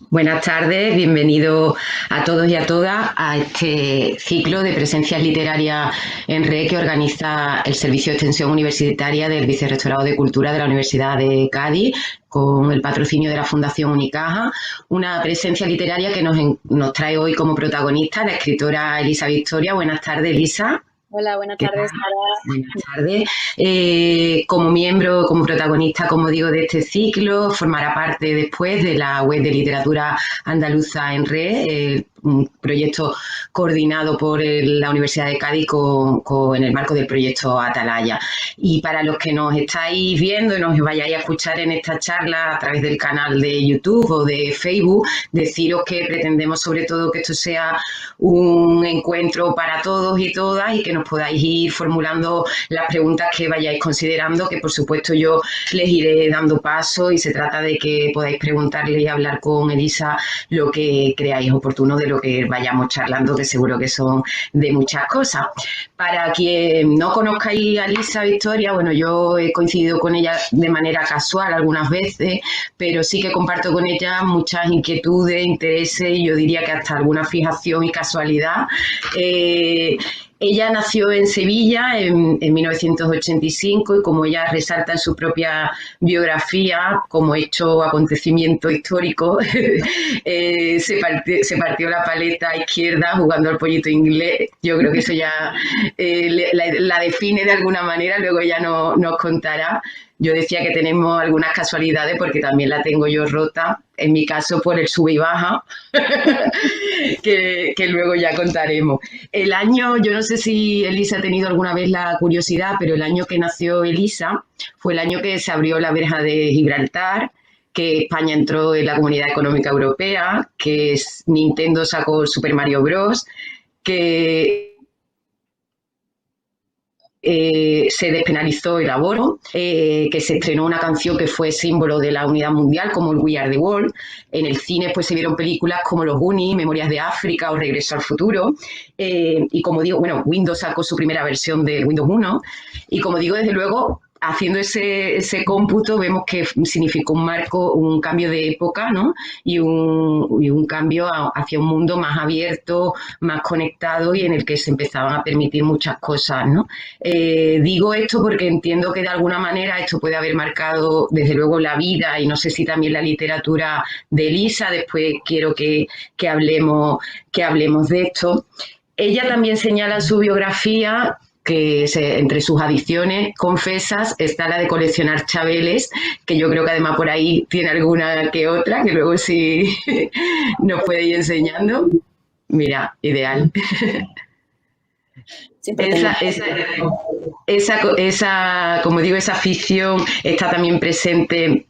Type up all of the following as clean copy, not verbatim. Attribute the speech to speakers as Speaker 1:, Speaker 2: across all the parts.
Speaker 1: Buenas tardes, bienvenidos a todos y a todas a este ciclo de presencias literarias en red que organiza el Servicio de Extensión Universitaria del Vicerrectorado de Cultura de la Universidad de Cádiz, con el patrocinio de la Fundación Unicaja. Una presencia literaria que nos trae hoy como protagonista la escritora Elisa Victoria. Buenas tardes, Elisa.
Speaker 2: Hola, buenas tardes, Sara.
Speaker 1: Buenas tardes. Como miembro, como protagonista, como digo, de este ciclo, formará parte después de la web de literatura andaluza en red, un proyecto coordinado por la Universidad de Cádiz en el marco del proyecto Atalaya. Y para los que nos estáis viendo y nos vayáis a escuchar en esta charla a través del canal de YouTube o de Facebook, deciros que pretendemos sobre todo que esto sea un encuentro para todos y todas y que nos podáis ir formulando las preguntas que vayáis considerando, que por supuesto yo les iré dando paso, y se trata de que podáis preguntarle y hablar con Elisa lo que creáis oportuno de lo que vayamos charlando, que seguro que son de muchas cosas. Para quien no conozcáis a Elisa Victoria, bueno, yo he coincidido con ella de manera casual algunas veces, pero sí que comparto con ella muchas inquietudes, intereses y yo diría que hasta alguna fijación y casualidad. Ella nació en Sevilla en 1985 y, como ella resalta en su propia biografía, como hecho acontecimiento histórico, se partió la paleta izquierda jugando al pollito inglés. Yo creo que eso ya la define de alguna manera, luego ella nos contará. Yo decía que tenemos algunas casualidades porque también la tengo yo rota, en mi caso por el sube y baja, que luego ya contaremos. El año, yo no sé si Elisa ha tenido alguna vez la curiosidad, pero el año que nació Elisa fue el año que se abrió la verja de Gibraltar, que España entró en la Comunidad Económica Europea, que Nintendo sacó Super Mario Bros., que se despenalizó el aborto, que se estrenó una canción que fue símbolo de la unidad mundial, como el We Are the World. En el cine pues se vieron películas como Los Goonies, Memorias de África o Regreso al Futuro. Y como digo, bueno, Windows sacó su primera versión de Windows 1. Y como digo, desde luego, haciendo ese cómputo, vemos que significó un cambio de época, ¿no? Y un cambio hacia un mundo más abierto, más conectado y en el que se empezaban a permitir muchas cosas, ¿no? Digo esto porque entiendo que de alguna manera esto puede haber marcado desde luego la vida y no sé si también la literatura de Elisa. Después quiero que hablemos de esto. Ella también señala en su biografía que entre sus adicciones confesas está la de coleccionar chabeles, que yo creo que además por ahí tiene alguna que otra, que luego sí nos puede ir enseñando. Mira, ideal. Como digo, esa afición está también presente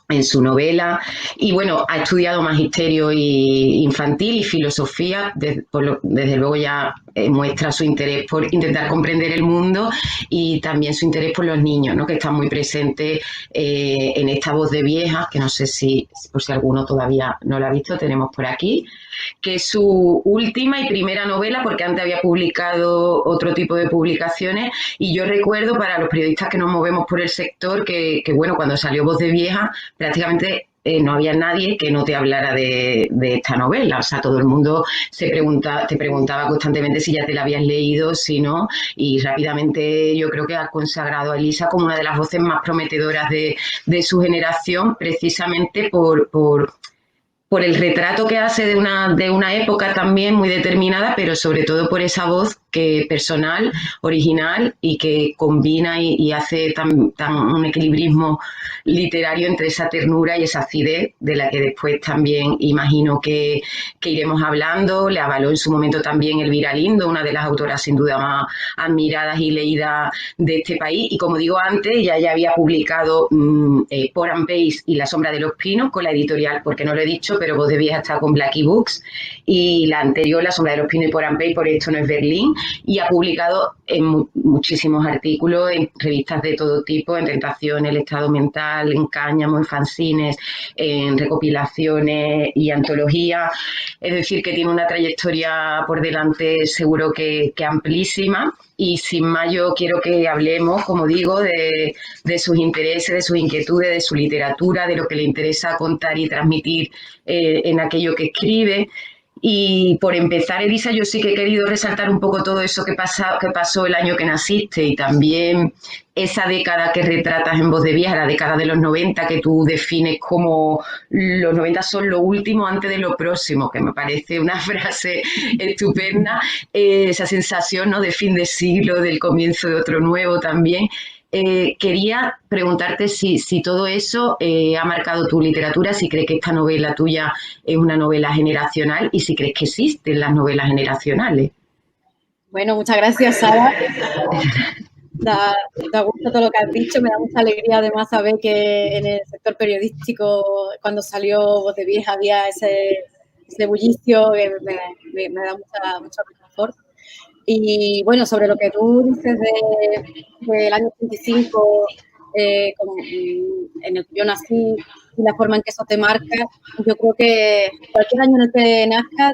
Speaker 1: en su novela. Y bueno, ha estudiado magisterio infantil y filosofía, desde luego ya muestra su interés por intentar comprender el mundo y también su interés por los niños, ¿no? Que están muy presentes en esta Voz de Viejas, que no sé si, por si alguno todavía no la ha visto, tenemos por aquí, que es su última y primera novela, porque antes había publicado otro tipo de publicaciones. Y yo recuerdo, para los periodistas que nos movemos por el sector, que bueno, cuando salió Voz de Vieja, prácticamente no había nadie que no te hablara de esta novela. O sea, todo el mundo te preguntaba constantemente si ya te la habías leído, si no, y rápidamente yo creo que ha consagrado a Elisa como una de las voces más prometedoras de su generación, precisamente por el retrato que hace de una época también muy determinada, pero sobre todo por esa voz personal, original, y que combina y hace un equilibrismo literario entre esa ternura y esa acidez, de la que después también imagino que iremos hablando. Le avaló en su momento también Elvira Lindo, una de las autoras sin duda más admiradas y leídas de este país. Y como digo antes, ella ya había publicado Por and Pace y La sombra de los pinos con la editorial, porque no lo he dicho, pero Voz de Vieja está con Blackie Books, y la anterior, La sombra de los pinos y Por and Pace, Por esto no es Berlín, y ha publicado en muchísimos artículos en revistas de todo tipo, en Tentación, El Estado Mental, en Cáñamo, en fanzines, en recopilaciones y antologías. Es decir, que tiene una trayectoria por delante seguro que amplísima. Y sin más, yo quiero que hablemos, como digo, de sus intereses, de sus inquietudes, de su literatura, de lo que le interesa contar y transmitir en aquello que escribe. Y por empezar, Elisa, yo sí que he querido resaltar un poco todo eso que pasó el año que naciste y también esa década que retratas en Voz de Vieja, la década de los 90, que tú defines como los 90 son lo último antes de lo próximo, que me parece una frase estupenda, esa sensación, ¿no?, de fin de siglo, del comienzo de otro nuevo también. Quería preguntarte si todo eso ha marcado tu literatura, si crees que esta novela tuya es una novela generacional y si crees que existen las novelas generacionales.
Speaker 2: Bueno, muchas gracias, Sara. Da gusto todo lo que has dicho, me da mucha alegría además saber que en el sector periodístico, cuando salió Voz de Vieja, había ese bullicio que me da mucho confort. Y bueno, sobre lo que tú dices del año 85, en el que yo nací, y la forma en que eso te marca, yo creo que cualquier año en el que nazcas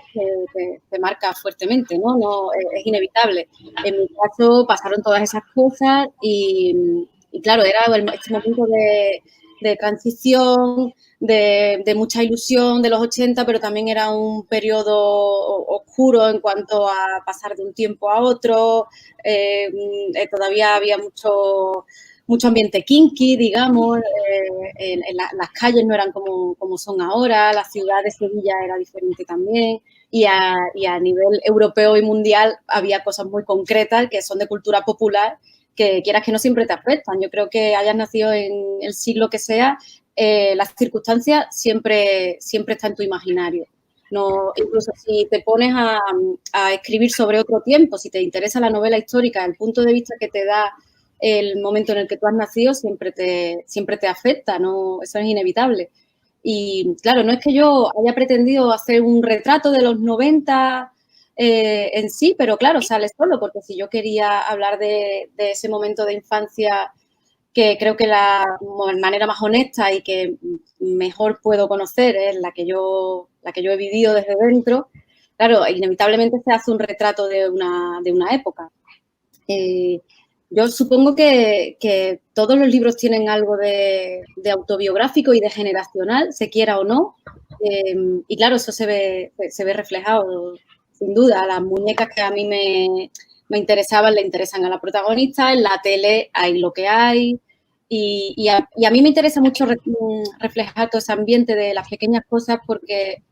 Speaker 2: te marca fuertemente, ¿no? No, es inevitable. En mi caso pasaron todas esas cosas y claro, era este momento de transición, de mucha ilusión de los 80, pero también era un periodo oscuro en cuanto a pasar de un tiempo a otro. Todavía había mucho ambiente kinky, digamos. Las calles no eran como son ahora, la ciudad de Sevilla era diferente también. Y a nivel europeo y mundial había cosas muy concretas que son de cultura popular, que quieras que no siempre te afectan. Yo creo que hayas nacido en el siglo que sea, las circunstancias siempre están en tu imaginario. No, incluso si te pones a escribir sobre otro tiempo, si te interesa la novela histórica, el punto de vista que te da el momento en el que tú has nacido siempre te afecta, ¿no? Eso es inevitable. Y claro, no es que yo haya pretendido hacer un retrato de los 90 en sí, pero claro, sale solo, porque si yo quería hablar de ese momento de infancia que creo que la manera más honesta y que mejor puedo conocer es la que yo he vivido desde dentro, claro, inevitablemente se hace un retrato de una época. Yo supongo que todos los libros tienen algo de autobiográfico y de generacional, se quiera o no, y claro, eso se ve reflejado, sin duda. Las muñecas que a mí me interesaban, le interesan a la protagonista, en la tele hay lo que hay, y a mí me interesa mucho reflejar todo ese ambiente de las pequeñas cosas porque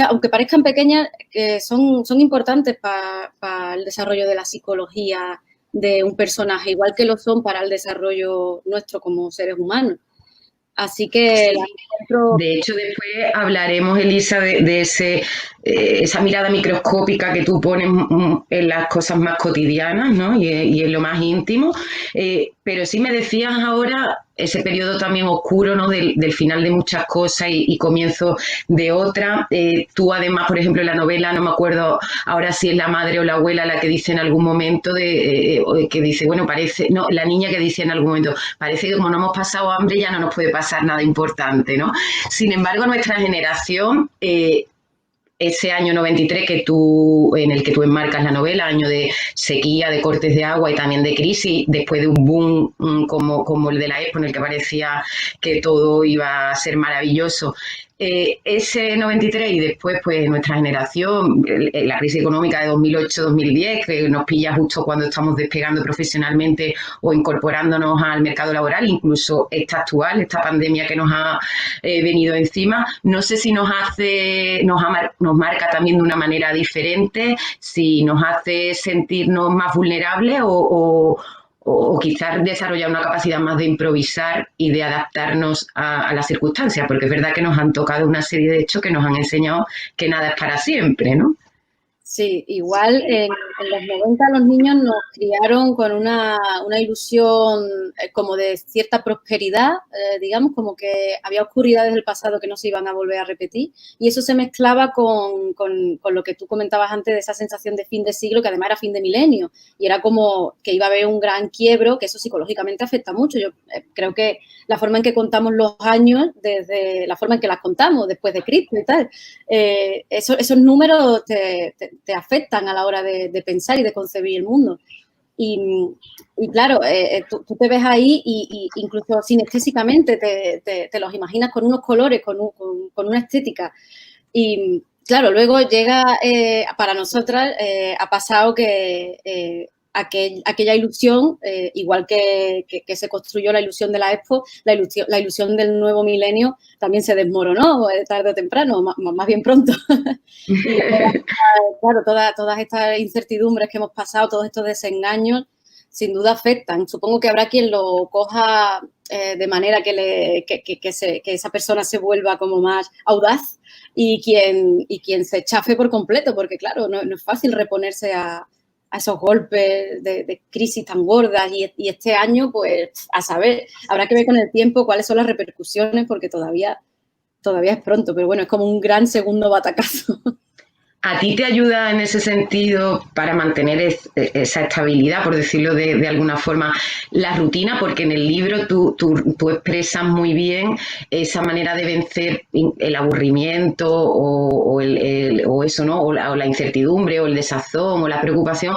Speaker 2: aunque parezcan pequeñas, son importantes para el desarrollo de la psicología de un personaje, igual que lo son para el desarrollo nuestro como seres humanos. Así que...
Speaker 1: De hecho, después hablaremos, Elisa, de esa mirada microscópica que tú pones en las cosas más cotidianas, ¿no? Y en lo más íntimo. Pero sí me decías ahora ese periodo también oscuro, ¿no?, del final de muchas cosas y comienzo de otra. Tú además, por ejemplo, en la novela, no me acuerdo ahora si es la madre o la abuela la que dice en algún momento que dice, bueno, parece, no, la niña que dice en algún momento, parece que como no hemos pasado hambre ya no nos puede pasar nada importante, ¿no? Sin embargo, nuestra generación, ese año 93 en el que tú enmarcas la novela, año de sequía, de cortes de agua y también de crisis, después de un boom como el de la Expo, en el que parecía que todo iba a ser maravilloso. Ese 93 y después pues nuestra generación, la crisis económica de 2008-2010, que nos pilla justo cuando estamos despegando profesionalmente o incorporándonos al mercado laboral, incluso esta actual, esta pandemia que nos ha venido encima, no sé si nos marca también de una manera diferente, si nos hace sentirnos más vulnerables o quizás desarrollar una capacidad más de improvisar y de adaptarnos a las circunstancias, porque es verdad que nos han tocado una serie de hechos que nos han enseñado que nada es para siempre, ¿no?
Speaker 2: Sí, igual en en los 90 los niños nos criaron con una ilusión como de cierta prosperidad, digamos, como que había oscuridades del pasado que no se iban a volver a repetir, y eso se mezclaba con lo que tú comentabas antes de esa sensación de fin de siglo, que además era fin de milenio, y era como que iba a haber un gran quiebro, que eso psicológicamente afecta mucho. Yo creo que la forma en que contamos los años, desde la forma en que las contamos, después de Cristo y tal, esos números te afectan a la hora de pensar y de concebir el mundo. Y claro, tú te ves ahí y incluso sinestésicamente te los imaginas con unos colores, con una estética. Y claro, luego llega, para nosotras, ha pasado que aquella ilusión, igual que se construyó la ilusión de la Expo, la ilusión del nuevo milenio también se desmoronó tarde o temprano, más bien pronto. Y claro, todas estas incertidumbres que hemos pasado, todos estos desengaños, sin duda afectan. Supongo que habrá quien lo coja de manera que esa persona se vuelva como más audaz y quien se chafe por completo, porque claro, no es fácil reponerse a esos golpes de crisis tan gordas y este año, pues, a saber, habrá que ver con el tiempo cuáles son las repercusiones, porque todavía es pronto, pero bueno, es como un gran segundo batacazo.
Speaker 1: ¿A ti te ayuda en ese sentido para mantener esa estabilidad, por decirlo de alguna forma, la rutina? Porque en el libro tú expresas muy bien esa manera de vencer el aburrimiento o eso, ¿no? O la incertidumbre o el desazón o la preocupación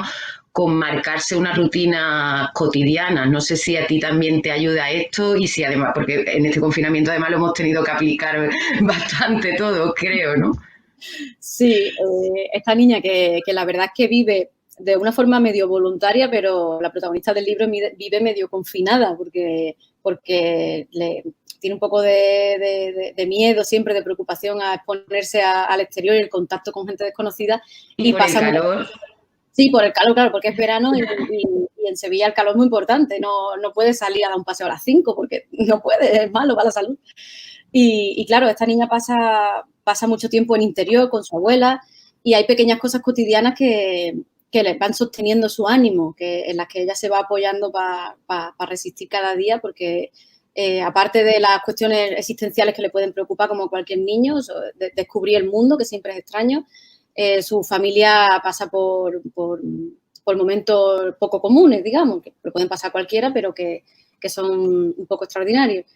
Speaker 1: con marcarse una rutina cotidiana. No sé si a ti también te ayuda esto y si además, porque en este confinamiento además lo hemos tenido que aplicar bastante todos, creo, ¿no?
Speaker 2: Sí, esta niña que la verdad es que vive de una forma medio voluntaria, pero la protagonista del libro vive medio confinada porque tiene un poco de miedo siempre, de preocupación a exponerse al exterior y el contacto con gente desconocida.
Speaker 1: Y por
Speaker 2: pasa
Speaker 1: el calor.
Speaker 2: Sí, por el calor, claro, porque es verano y en Sevilla el calor es muy importante. No puedes salir a dar un paseo a las 5 porque no puedes, es malo para la salud. Y claro, esta niña pasa mucho tiempo en interior con su abuela y hay pequeñas cosas cotidianas que le van sosteniendo su ánimo, en las que ella se va apoyando para resistir cada día, porque aparte de las cuestiones existenciales que le pueden preocupar como cualquier niño, descubrir el mundo, que siempre es extraño, su familia pasa por momentos poco comunes, digamos, que lo pueden pasar cualquiera, pero que son un poco extraordinarios.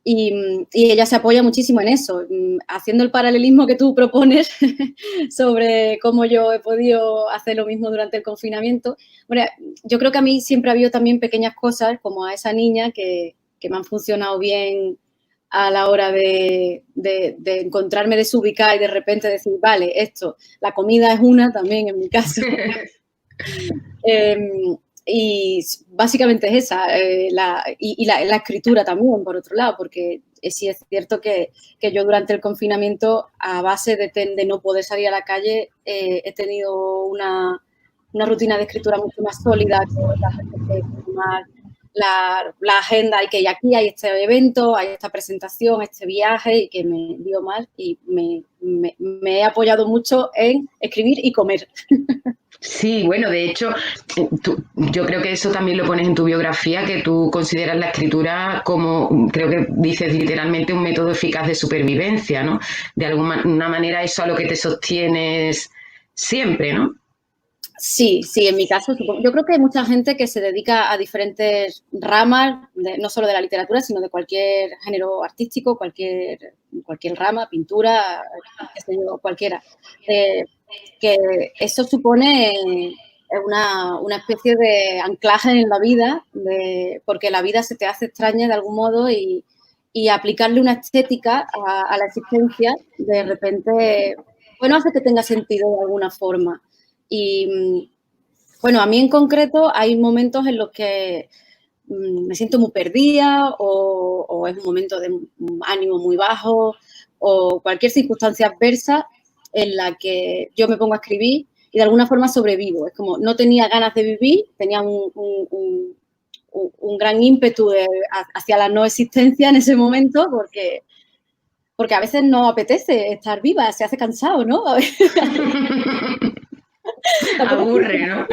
Speaker 2: Y ella se apoya muchísimo en eso, haciendo el paralelismo que tú propones sobre cómo yo he podido hacer lo mismo durante el confinamiento. Bueno, yo creo que a mí siempre ha habido también pequeñas cosas, como a esa niña, que me han funcionado bien a la hora de encontrarme desubicada y de repente decir, vale, la comida es una también en mi caso. Y básicamente es esa, la escritura también, por otro lado, porque sí es cierto que yo durante el confinamiento, a base de no poder salir a la calle, he tenido una rutina de escritura mucho más sólida, que más la agenda, y que aquí hay este evento, hay esta presentación, este viaje, y que me dio mal y me he apoyado mucho en escribir y comer.
Speaker 1: Sí, bueno, de hecho, yo creo que eso también lo pones en tu biografía, que tú consideras la escritura como, creo que dices literalmente, un método eficaz de supervivencia, ¿no? De alguna manera eso a lo que te sostienes siempre, ¿no?
Speaker 2: Sí, en mi caso, yo creo que hay mucha gente que se dedica a diferentes ramas, no solo de la literatura, sino de cualquier género artístico, cualquier rama, pintura, qué sé yo, cualquiera. Que eso supone una especie de anclaje en la vida, porque la vida se te hace extraña de algún modo y aplicarle una estética a la existencia, de repente, bueno, hace que tenga sentido de alguna forma. Y bueno, a mí en concreto hay momentos en los que me siento muy perdida o es un momento de ánimo muy bajo o cualquier circunstancia adversa en la que yo me pongo a escribir y de alguna forma sobrevivo. Es como no tenía ganas de vivir, tenía un gran ímpetu hacia la no existencia en ese momento porque a veces no apetece estar viva, se hace cansado, ¿no?
Speaker 1: Aburre, ¿no?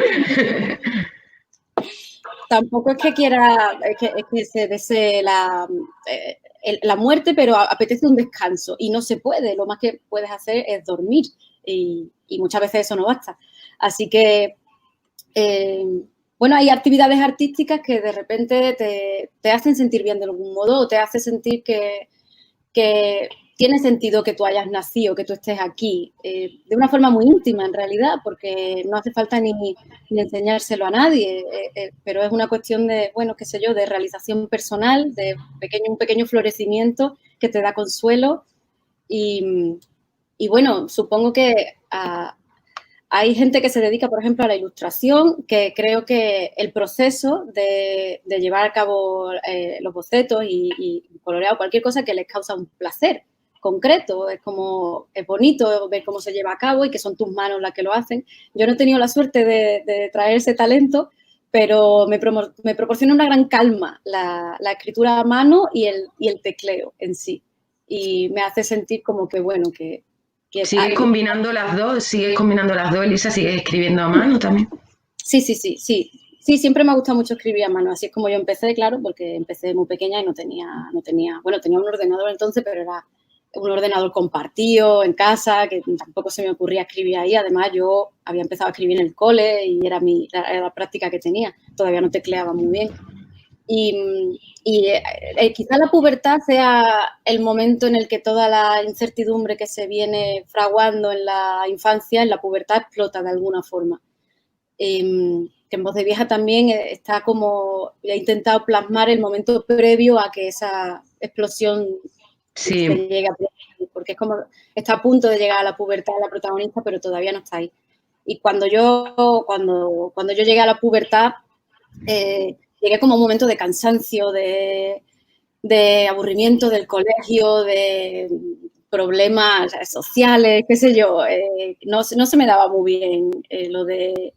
Speaker 2: Tampoco es que quiera, es que se desee la muerte, pero apetece un descanso y no se puede. Lo más que puedes hacer es dormir y muchas veces eso no basta. Así que, bueno, hay actividades artísticas que de repente te hacen sentir bien de algún modo o te hace sentir que tiene sentido que tú hayas nacido, que tú estés aquí, de una forma muy íntima en realidad, porque no hace falta ni enseñárselo a nadie, pero es una cuestión de, bueno, qué sé yo, de realización personal, de un pequeño florecimiento que te da consuelo y bueno, supongo que hay gente que se dedica, por ejemplo, a la ilustración, que creo que el proceso de llevar a cabo los bocetos y coloreado, cualquier cosa que les causa un placer concreto, es bonito ver cómo se lleva a cabo y que son tus manos las que lo hacen. Yo no he tenido la suerte de traer ese talento, pero me proporciona una gran calma la escritura a mano y el tecleo en sí. Y me hace sentir como que, bueno, que
Speaker 1: ¿Sigues combinando las dos? ¿Sigues combinando las dos, Elisa? ¿Sigues escribiendo a mano también?
Speaker 2: Sí. Sí, siempre me ha gustado mucho escribir a mano. Así es como yo empecé, claro, porque empecé muy pequeña y no tenía, bueno, tenía un ordenador entonces, pero era un ordenador compartido en casa, que tampoco se me ocurría escribir ahí. Además, yo había empezado a escribir en el cole y era la práctica que tenía. Todavía no tecleaba muy bien. Y quizá la pubertad sea el momento en el que toda la incertidumbre que se viene fraguando en la infancia, en la pubertad, explota de alguna forma. Que en Voz de Vieja también está como, he intentado plasmar el momento previo a que esa explosión se llegue a producir, porque es como, está a punto de llegar a la pubertad la protagonista, pero todavía no está ahí. Y cuando yo llegué a la pubertad, llegué como a un momento de cansancio, de aburrimiento del colegio, de problemas sociales, qué sé yo. No se me daba muy bien lo de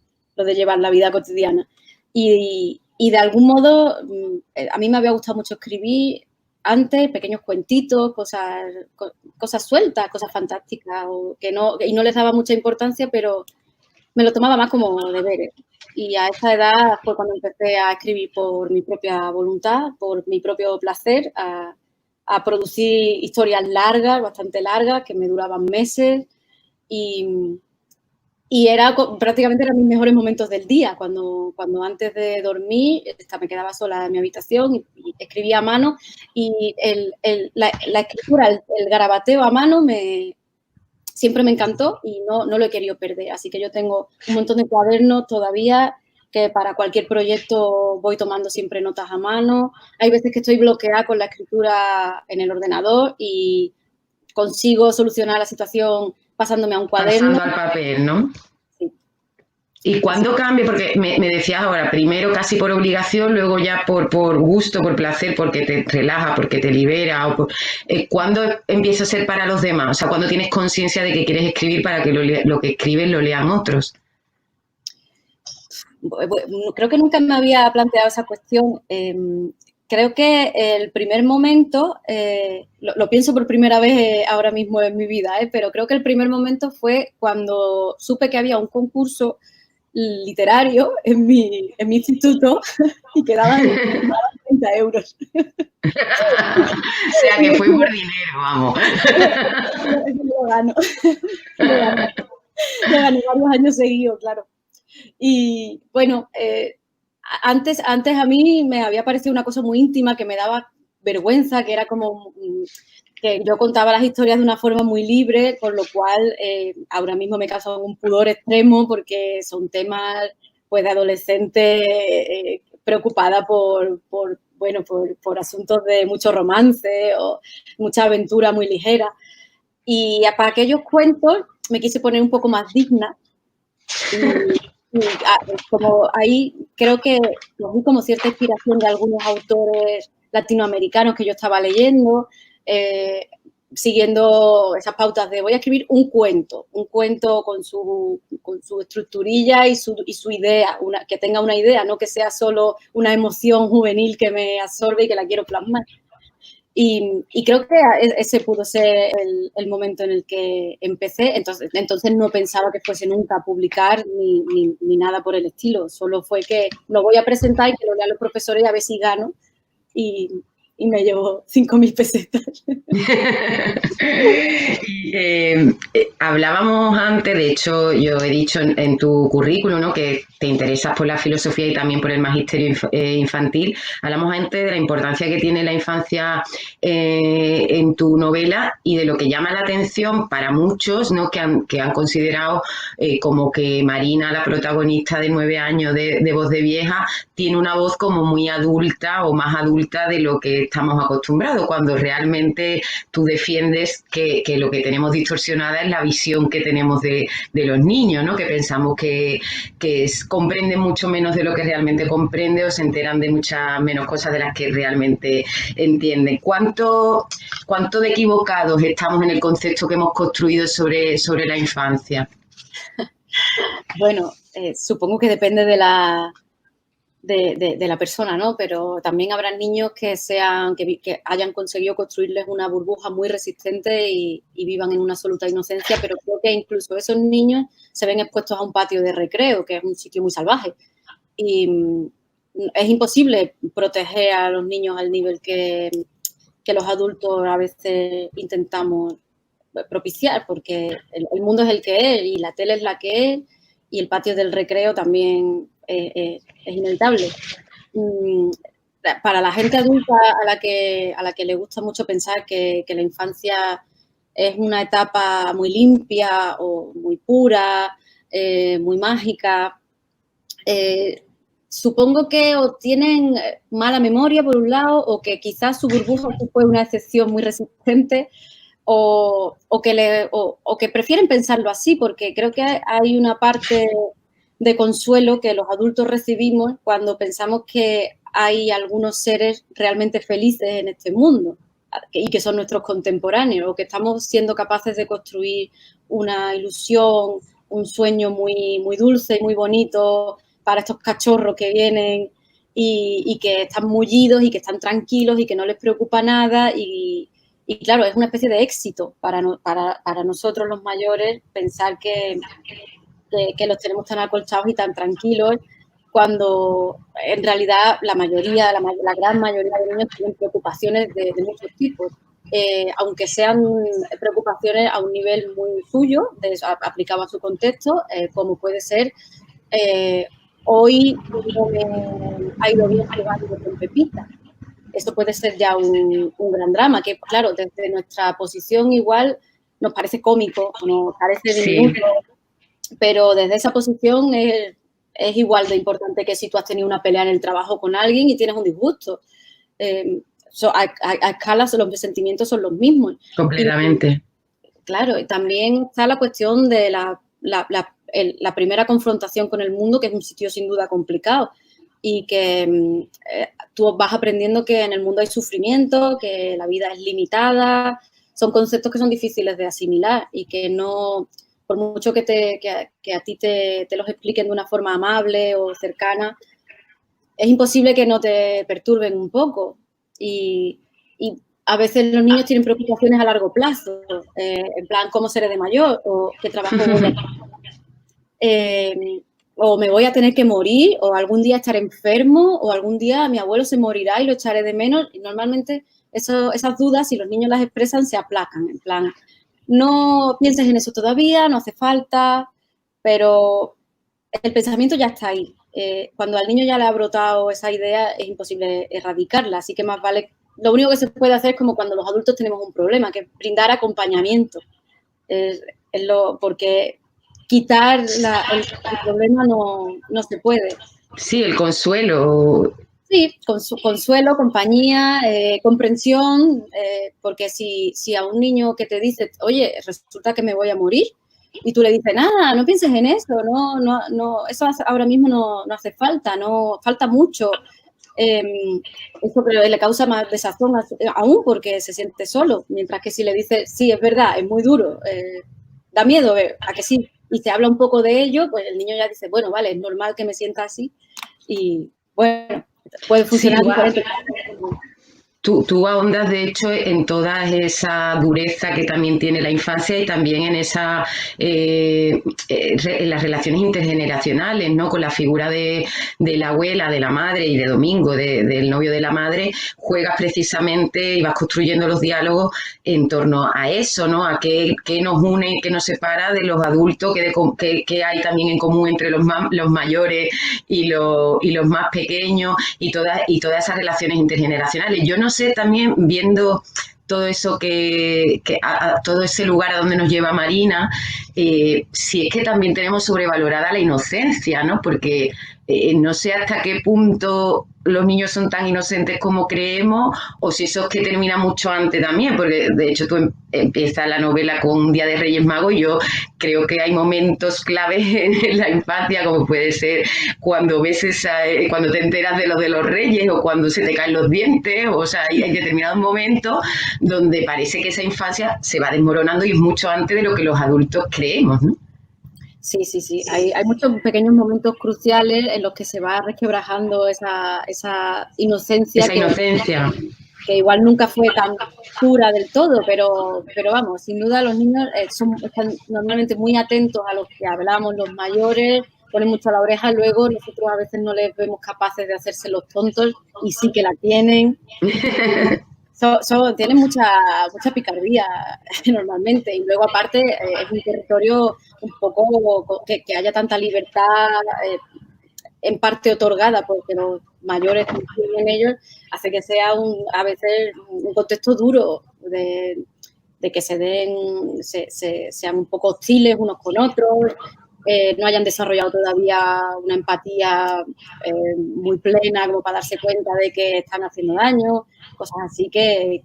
Speaker 2: llevar la vida cotidiana. Y de algún modo, a mí me había gustado mucho escribir antes, pequeños cuentitos, cosas sueltas, cosas fantásticas, y no les daba mucha importancia, pero me lo tomaba más como deberes. Y a esa edad fue cuando empecé a escribir por mi propia voluntad, por mi propio placer, a producir historias largas, bastante largas, que me duraban meses y prácticamente eran mis mejores momentos del día, cuando antes de dormir me quedaba sola en mi habitación y escribía a mano y la escritura, el garabateo a mano siempre me encantó y no lo he querido perder. Así que yo tengo un montón de cuadernos todavía que para cualquier proyecto voy tomando siempre notas a mano. Hay veces que estoy bloqueada con la escritura en el ordenador y consigo solucionar la situación pasándome a un cuaderno.
Speaker 1: Pasando al papel, ¿no?
Speaker 2: Sí.
Speaker 1: ¿Y cuándo cambia? Porque me decías ahora, primero casi por obligación, luego ya por gusto, por placer, porque te relaja, porque te libera. ¿Cuándo empieza a ser para los demás? O sea, ¿cuándo tienes conciencia de que quieres escribir para que lo que escribes lo lean otros?
Speaker 2: Creo que nunca me había planteado esa cuestión. Creo que el primer momento, lo pienso por primera vez ahora mismo en mi vida, pero creo que el primer momento fue cuando supe que había un concurso literario en mi instituto y quedaban 30 euros.
Speaker 1: O sea, que fue por dinero, vamos.
Speaker 2: Lo gano. Lo gané varios años seguidos, claro. Y bueno, antes a mí me había parecido una cosa muy íntima que me daba vergüenza, que era como que yo contaba las historias de una forma muy libre, con lo cual ahora mismo me causa un pudor extremo porque son temas pues de adolescente preocupada por asuntos de mucho romance o mucha aventura muy ligera. Y para aquellos cuentos me quise poner un poco más digna y como ahí creo que vi como cierta inspiración de algunos autores latinoamericanos que yo estaba leyendo, siguiendo esas pautas de voy a escribir un cuento con su estructurilla y su idea, que tenga una idea, no que sea solo una emoción juvenil que me absorbe y que la quiero plasmar. Y creo que ese pudo ser el momento en el que empecé. Entonces no pensaba que fuese nunca a publicar ni nada por el estilo. Solo fue que lo voy a presentar y que lo lean los profesores y a ver si gano. Y me llevo 5.000 pesetas.
Speaker 1: Hablábamos antes, de hecho, yo he dicho en tu currículum, ¿no?, que te interesas por la filosofía y también por el magisterio infantil. Hablamos antes de la importancia que tiene la infancia en tu novela y de lo que llama la atención para muchos, ¿no?, que han considerado como que Marina, la protagonista de 9 años de Voz de Vieja, tiene una voz como muy adulta o más adulta de lo que estamos acostumbrados, cuando realmente tú defiendes que lo que tenemos distorsionada es la visión que tenemos de los niños, ¿no?, que pensamos que comprenden mucho menos de lo que realmente comprende o se enteran de muchas menos cosas de las que realmente entienden. ¿Cuánto de equivocados estamos en el concepto que hemos construido sobre la infancia?
Speaker 2: Bueno, supongo que depende de la persona, ¿no? Pero también habrá niños que hayan conseguido construirles una burbuja muy resistente y vivan en una absoluta inocencia, pero creo que incluso esos niños se ven expuestos a un patio de recreo, que es un sitio muy salvaje. Y es imposible proteger a los niños al nivel que los adultos a veces intentamos propiciar, porque el mundo es el que es y la tele es la que es y el patio del recreo también es inevitable. Para la gente adulta a la que le gusta mucho pensar que la infancia es una etapa muy limpia o muy pura, muy mágica, supongo que o tienen mala memoria por un lado o que quizás su burbuja fue una excepción muy resistente o que prefieren pensarlo así, porque creo que hay una parte de consuelo que los adultos recibimos cuando pensamos que hay algunos seres realmente felices en este mundo y que son nuestros contemporáneos, o que estamos siendo capaces de construir una ilusión, un sueño muy, muy dulce y muy bonito para estos cachorros que vienen y que están mullidos y que están tranquilos y que no les preocupa nada y claro, es una especie de éxito para nosotros los mayores pensar que los tenemos tan acolchados y tan tranquilos cuando en realidad la gran mayoría de niños tienen preocupaciones de muchos tipos, aunque sean preocupaciones a un nivel muy suyo, aplicado a su contexto, como puede ser hoy no me ha ido bien jugar con Pepita. Esto puede ser ya un gran drama, que claro, desde nuestra posición igual nos parece cómico, nos parece diminuto, sí, pero desde esa posición es igual de importante que si tú has tenido una pelea en el trabajo con alguien y tienes un disgusto. A escala los sentimientos son los mismos.
Speaker 1: Completamente.
Speaker 2: Claro, y también está la cuestión de la primera confrontación con el mundo, que es un sitio sin duda complicado y que tú vas aprendiendo que en el mundo hay sufrimiento, que la vida es limitada, son conceptos que son difíciles de asimilar y que no, por mucho que a ti te los expliquen de una forma amable o cercana, es imposible que no te perturben un poco. Y a veces los niños tienen preocupaciones a largo plazo, en plan, ¿cómo seré de mayor? ¿O qué trabajo voy a hacer? O me voy a tener que morir, o algún día estaré enfermo, o algún día mi abuelo se morirá y lo echaré de menos. Y normalmente esas dudas, si los niños las expresan, se aplacan. En plan, no pienses en eso todavía, no hace falta, pero el pensamiento ya está ahí. Cuando al niño ya le ha brotado esa idea, es imposible erradicarla. Así que más vale, lo único que se puede hacer es como cuando los adultos tenemos un problema, que es brindar acompañamiento. Porque quitar el problema no se puede.
Speaker 1: Sí, el consuelo.
Speaker 2: Sí, consuelo, compañía, comprensión, porque si a un niño que te dice, oye, resulta que me voy a morir, y tú le dices, nada, no pienses en eso, no, eso ahora mismo no hace falta, no falta mucho. Eso le causa más desazón aún porque se siente solo, mientras que si le dices, sí, es verdad, es muy duro, da miedo, a que sí, y se habla un poco de ello, pues el niño ya dice, bueno, vale, es normal que me sienta así y bueno, puede funcionar diferente.
Speaker 1: Tú ahondas, de hecho, en toda esa dureza que también tiene la infancia y también en en las relaciones intergeneracionales, ¿no? Con la figura de la abuela, de la madre y de Domingo, del novio de la madre, juegas precisamente y vas construyendo los diálogos en torno a eso, ¿no? A qué nos une, qué nos separa de los adultos, qué hay también en común entre los mayores y los más pequeños y todas esas relaciones intergeneracionales. Yo no sé, también viendo todo eso todo ese lugar a donde nos lleva Marina, si es que también tenemos sobrevalorada la inocencia, ¿no? Porque no sé hasta qué punto los niños son tan inocentes como creemos, o si eso es que termina mucho antes también, porque de hecho tú empiezas la novela con un Día de Reyes Magos y yo creo que hay momentos claves en la infancia, como puede ser cuando cuando te enteras de lo de los reyes o cuando se te caen los dientes, o sea, hay determinados momentos donde parece que esa infancia se va desmoronando y es mucho antes de lo que los adultos creemos, ¿no?
Speaker 2: Sí, sí, sí. Hay muchos pequeños momentos cruciales en los que se va resquebrajando esa inocencia
Speaker 1: Esa inocencia.
Speaker 2: que igual nunca fue tan pura del todo, pero vamos, sin duda los niños están normalmente muy atentos a lo que hablamos los mayores, ponen mucho a la oreja, luego nosotros a veces no les vemos capaces de hacerse los tontos y sí que la tienen. Tienen mucha picardía normalmente, y luego aparte es un territorio un poco que haya tanta libertad en parte otorgada porque los mayores confían en ellos, hace que sea a veces un contexto duro de que sean un poco hostiles unos con otros, no hayan desarrollado todavía una empatía muy plena como para darse cuenta de que están haciendo daño, cosas así que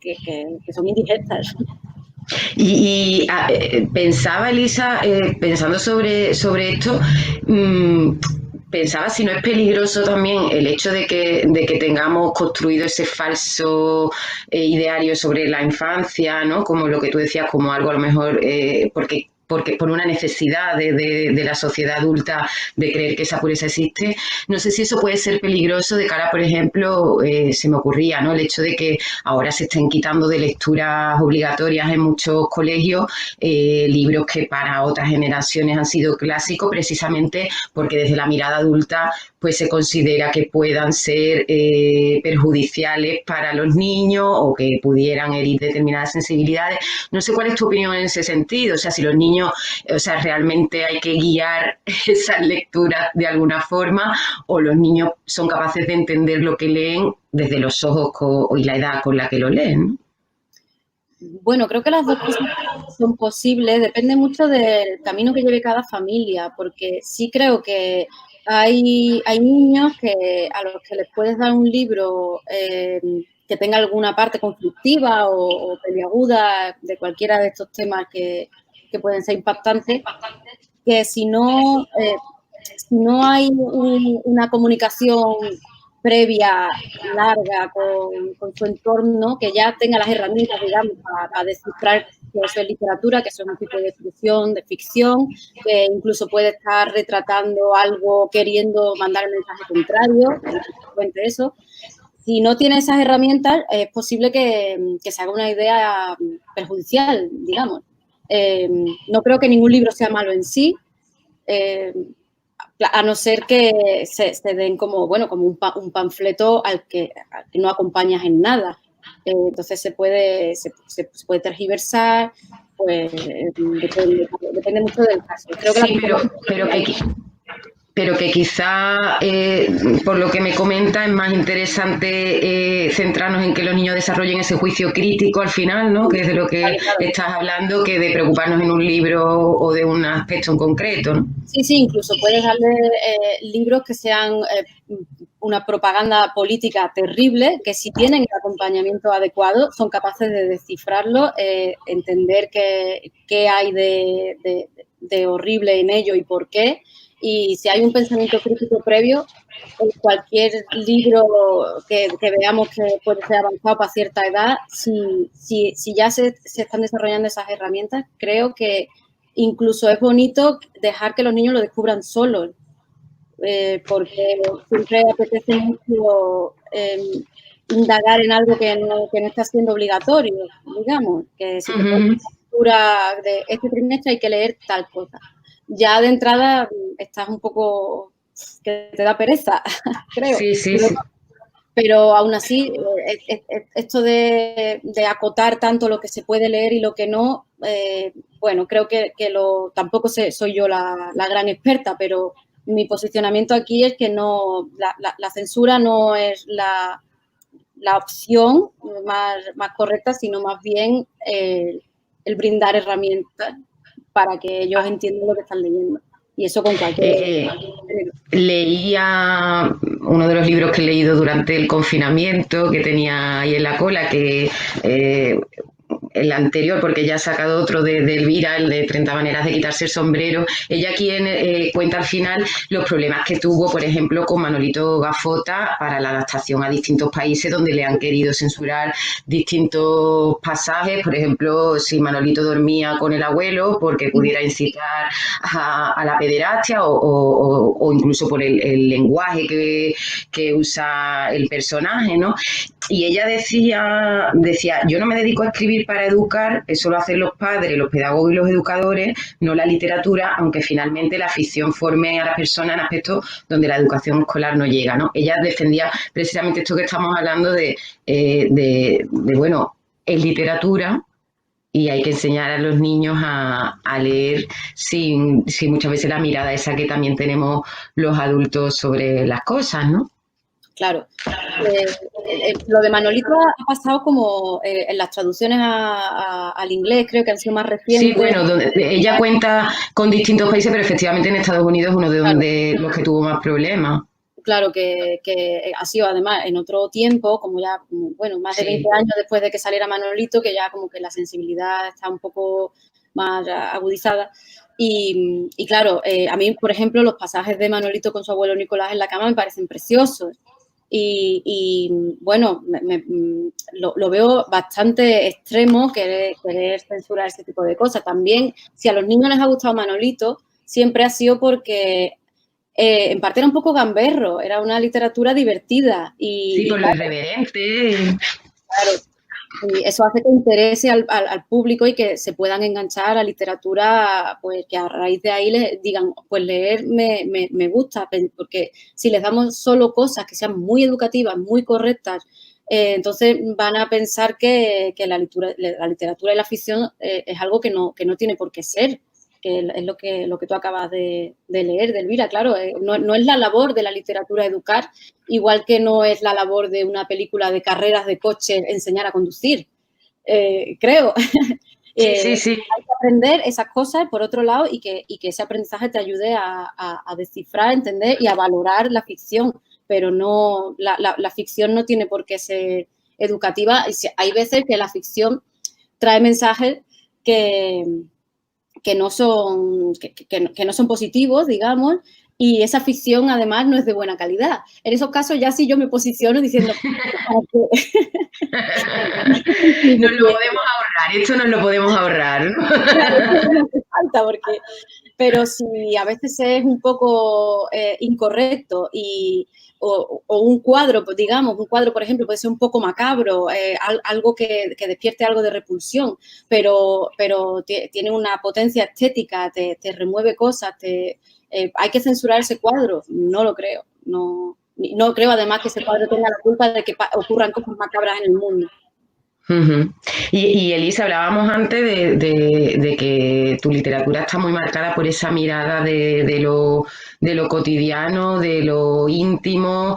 Speaker 2: son indigestas.
Speaker 1: Pensaba, Elisa, pensando sobre esto, pensaba si no es peligroso también el hecho de que tengamos construido ese falso ideario sobre la infancia, ¿no? Como lo que tú decías, como algo a lo mejor, porque por una necesidad de la sociedad adulta de creer que esa pureza existe. No sé si eso puede ser peligroso de cara, por ejemplo, se me ocurría, ¿no? El hecho de que ahora se estén quitando de lecturas obligatorias en muchos colegios libros que para otras generaciones han sido clásicos, precisamente porque desde la mirada adulta pues se considera que puedan ser perjudiciales para los niños o que pudieran herir determinadas sensibilidades. No sé cuál es tu opinión en ese sentido, o sea, si los niños, o sea, realmente hay que guiar esas lecturas de alguna forma, o los niños son capaces de entender lo que leen desde los ojos y la edad con la que lo leen, ¿no?
Speaker 2: Bueno, creo que las dos cosas son posibles, depende mucho del camino que lleve cada familia, porque sí creo que hay niños a los que les puedes dar un libro que tenga alguna parte conflictiva o peliaguda de cualquiera de estos temas que pueden ser impactantes, que si no hay una comunicación previa, larga, con su entorno, que ya tenga las herramientas, digamos, para descifrar que eso es literatura, que eso es un tipo de escritura, de ficción, que incluso puede estar retratando algo queriendo mandar el mensaje contrario, cuente eso. Si no tiene esas herramientas, es posible que se haga una idea perjudicial, digamos. No creo que ningún libro sea malo en sí, a no ser que se den como un panfleto al que no acompañas en nada. Entonces se puede tergiversar, pues depende mucho del caso. Creo que
Speaker 1: sí, pero que quizá, por lo que me comenta, es más interesante centrarnos en que los niños desarrollen ese juicio crítico al final, ¿no? Que es de lo que estás hablando, que de preocuparnos en un libro o de un aspecto en concreto, ¿no?
Speaker 2: Sí, incluso puedes darle libros que sean una propaganda política terrible, que si tienen el acompañamiento adecuado son capaces de descifrarlo, entender qué hay de horrible en ello y por qué. Y si hay un pensamiento crítico previo, cualquier libro que veamos que puede ser avanzado para cierta edad, si ya se están desarrollando esas herramientas, creo que incluso es bonito dejar que los niños lo descubran solos, porque siempre apetece mucho indagar en algo que no está siendo obligatorio, digamos, que si te pones una lectura de este trimestre hay que leer tal cosa. Ya de entrada estás un poco que te da pereza, creo.
Speaker 1: Sí, sí, sí.
Speaker 2: Pero aún así, esto de acotar tanto lo que se puede leer y lo que no, bueno, creo que tampoco soy yo la gran experta, pero mi posicionamiento aquí es que no, la censura no es la opción más correcta, sino más bien el brindar herramientas para que ellos entiendan lo que están leyendo. Y eso con cualquier...
Speaker 1: Leía uno de los libros que he leído durante el confinamiento que tenía ahí en la cola, que el anterior, porque ella ha sacado otro de Elvira, el de 30 maneras de quitarse el sombrero. Ella aquí cuenta al final los problemas que tuvo, por ejemplo, con Manolito Gafota para la adaptación a distintos países donde le han querido censurar distintos pasajes. Por ejemplo, si Manolito dormía con el abuelo porque pudiera incitar a la pederastia o incluso por el lenguaje que usa el personaje, ¿no? Y ella decía, yo no me dedico a escribir para educar, eso lo hacen los padres, los pedagogos y los educadores, no la literatura, aunque finalmente la ficción forme a las personas en aspectos donde la educación escolar no llega, ¿no? Ella defendía precisamente esto que estamos hablando bueno, es literatura y hay que enseñar a los niños a leer sin muchas veces la mirada esa que también tenemos los adultos sobre las cosas, ¿no?
Speaker 2: Claro. Lo de Manolito ha pasado como en las traducciones al inglés, creo que han sido más recientes.
Speaker 1: Sí, bueno, ella cuenta con distintos países, pero efectivamente en Estados Unidos es uno de donde los que tuvo más problemas.
Speaker 2: Claro, que ha sido además en otro tiempo, como ya, bueno, más de 20 años después de que saliera Manolito, que ya como que la sensibilidad está un poco más agudizada. Y claro, a mí, por ejemplo, los pasajes de Manolito con su abuelo Nicolás en la cama me parecen preciosos. Y bueno, lo veo bastante extremo querer censurar ese tipo de cosas. También, si a los niños les ha gustado Manolito, siempre ha sido porque en parte era un poco gamberro, era una literatura divertida.
Speaker 1: Sí, por lo irreverente.
Speaker 2: Claro, y eso hace que interese al público y que se puedan enganchar a la literatura, pues que a raíz de ahí les digan, pues leer me gusta, porque si les damos solo cosas que sean muy educativas, muy correctas, entonces van a pensar que la literatura y la ficción es algo que no tiene por qué ser, que es lo que tú acabas de leer, de Elvira, claro, no es la labor de la literatura educar, igual que no es la labor de una película de carreras de coche enseñar a conducir, creo.
Speaker 1: Sí.
Speaker 2: Hay que aprender esas cosas por otro lado y que ese aprendizaje te ayude a descifrar, entender y a valorar la ficción, pero no la ficción no tiene por qué ser educativa. Hay veces que la ficción trae mensajes que no son positivos, digamos, y esa ficción además no es de buena calidad. En esos casos ya sí yo me posiciono diciendo...
Speaker 1: Nos lo podemos ahorrar, esto nos lo podemos ahorrar.
Speaker 2: Claro, eso no hace falta porque... Pero si a veces es un poco incorrecto o un cuadro, pues, digamos, un cuadro, por ejemplo, puede ser un poco macabro, algo que despierte algo de repulsión, pero tiene una potencia estética, te remueve cosas, hay que censurar ese cuadro, no lo creo, no creo además que ese cuadro tenga la culpa de que ocurran cosas macabras en el mundo.
Speaker 1: Y Elisa, hablábamos antes de que tu literatura está muy marcada por esa mirada de lo cotidiano, de lo íntimo,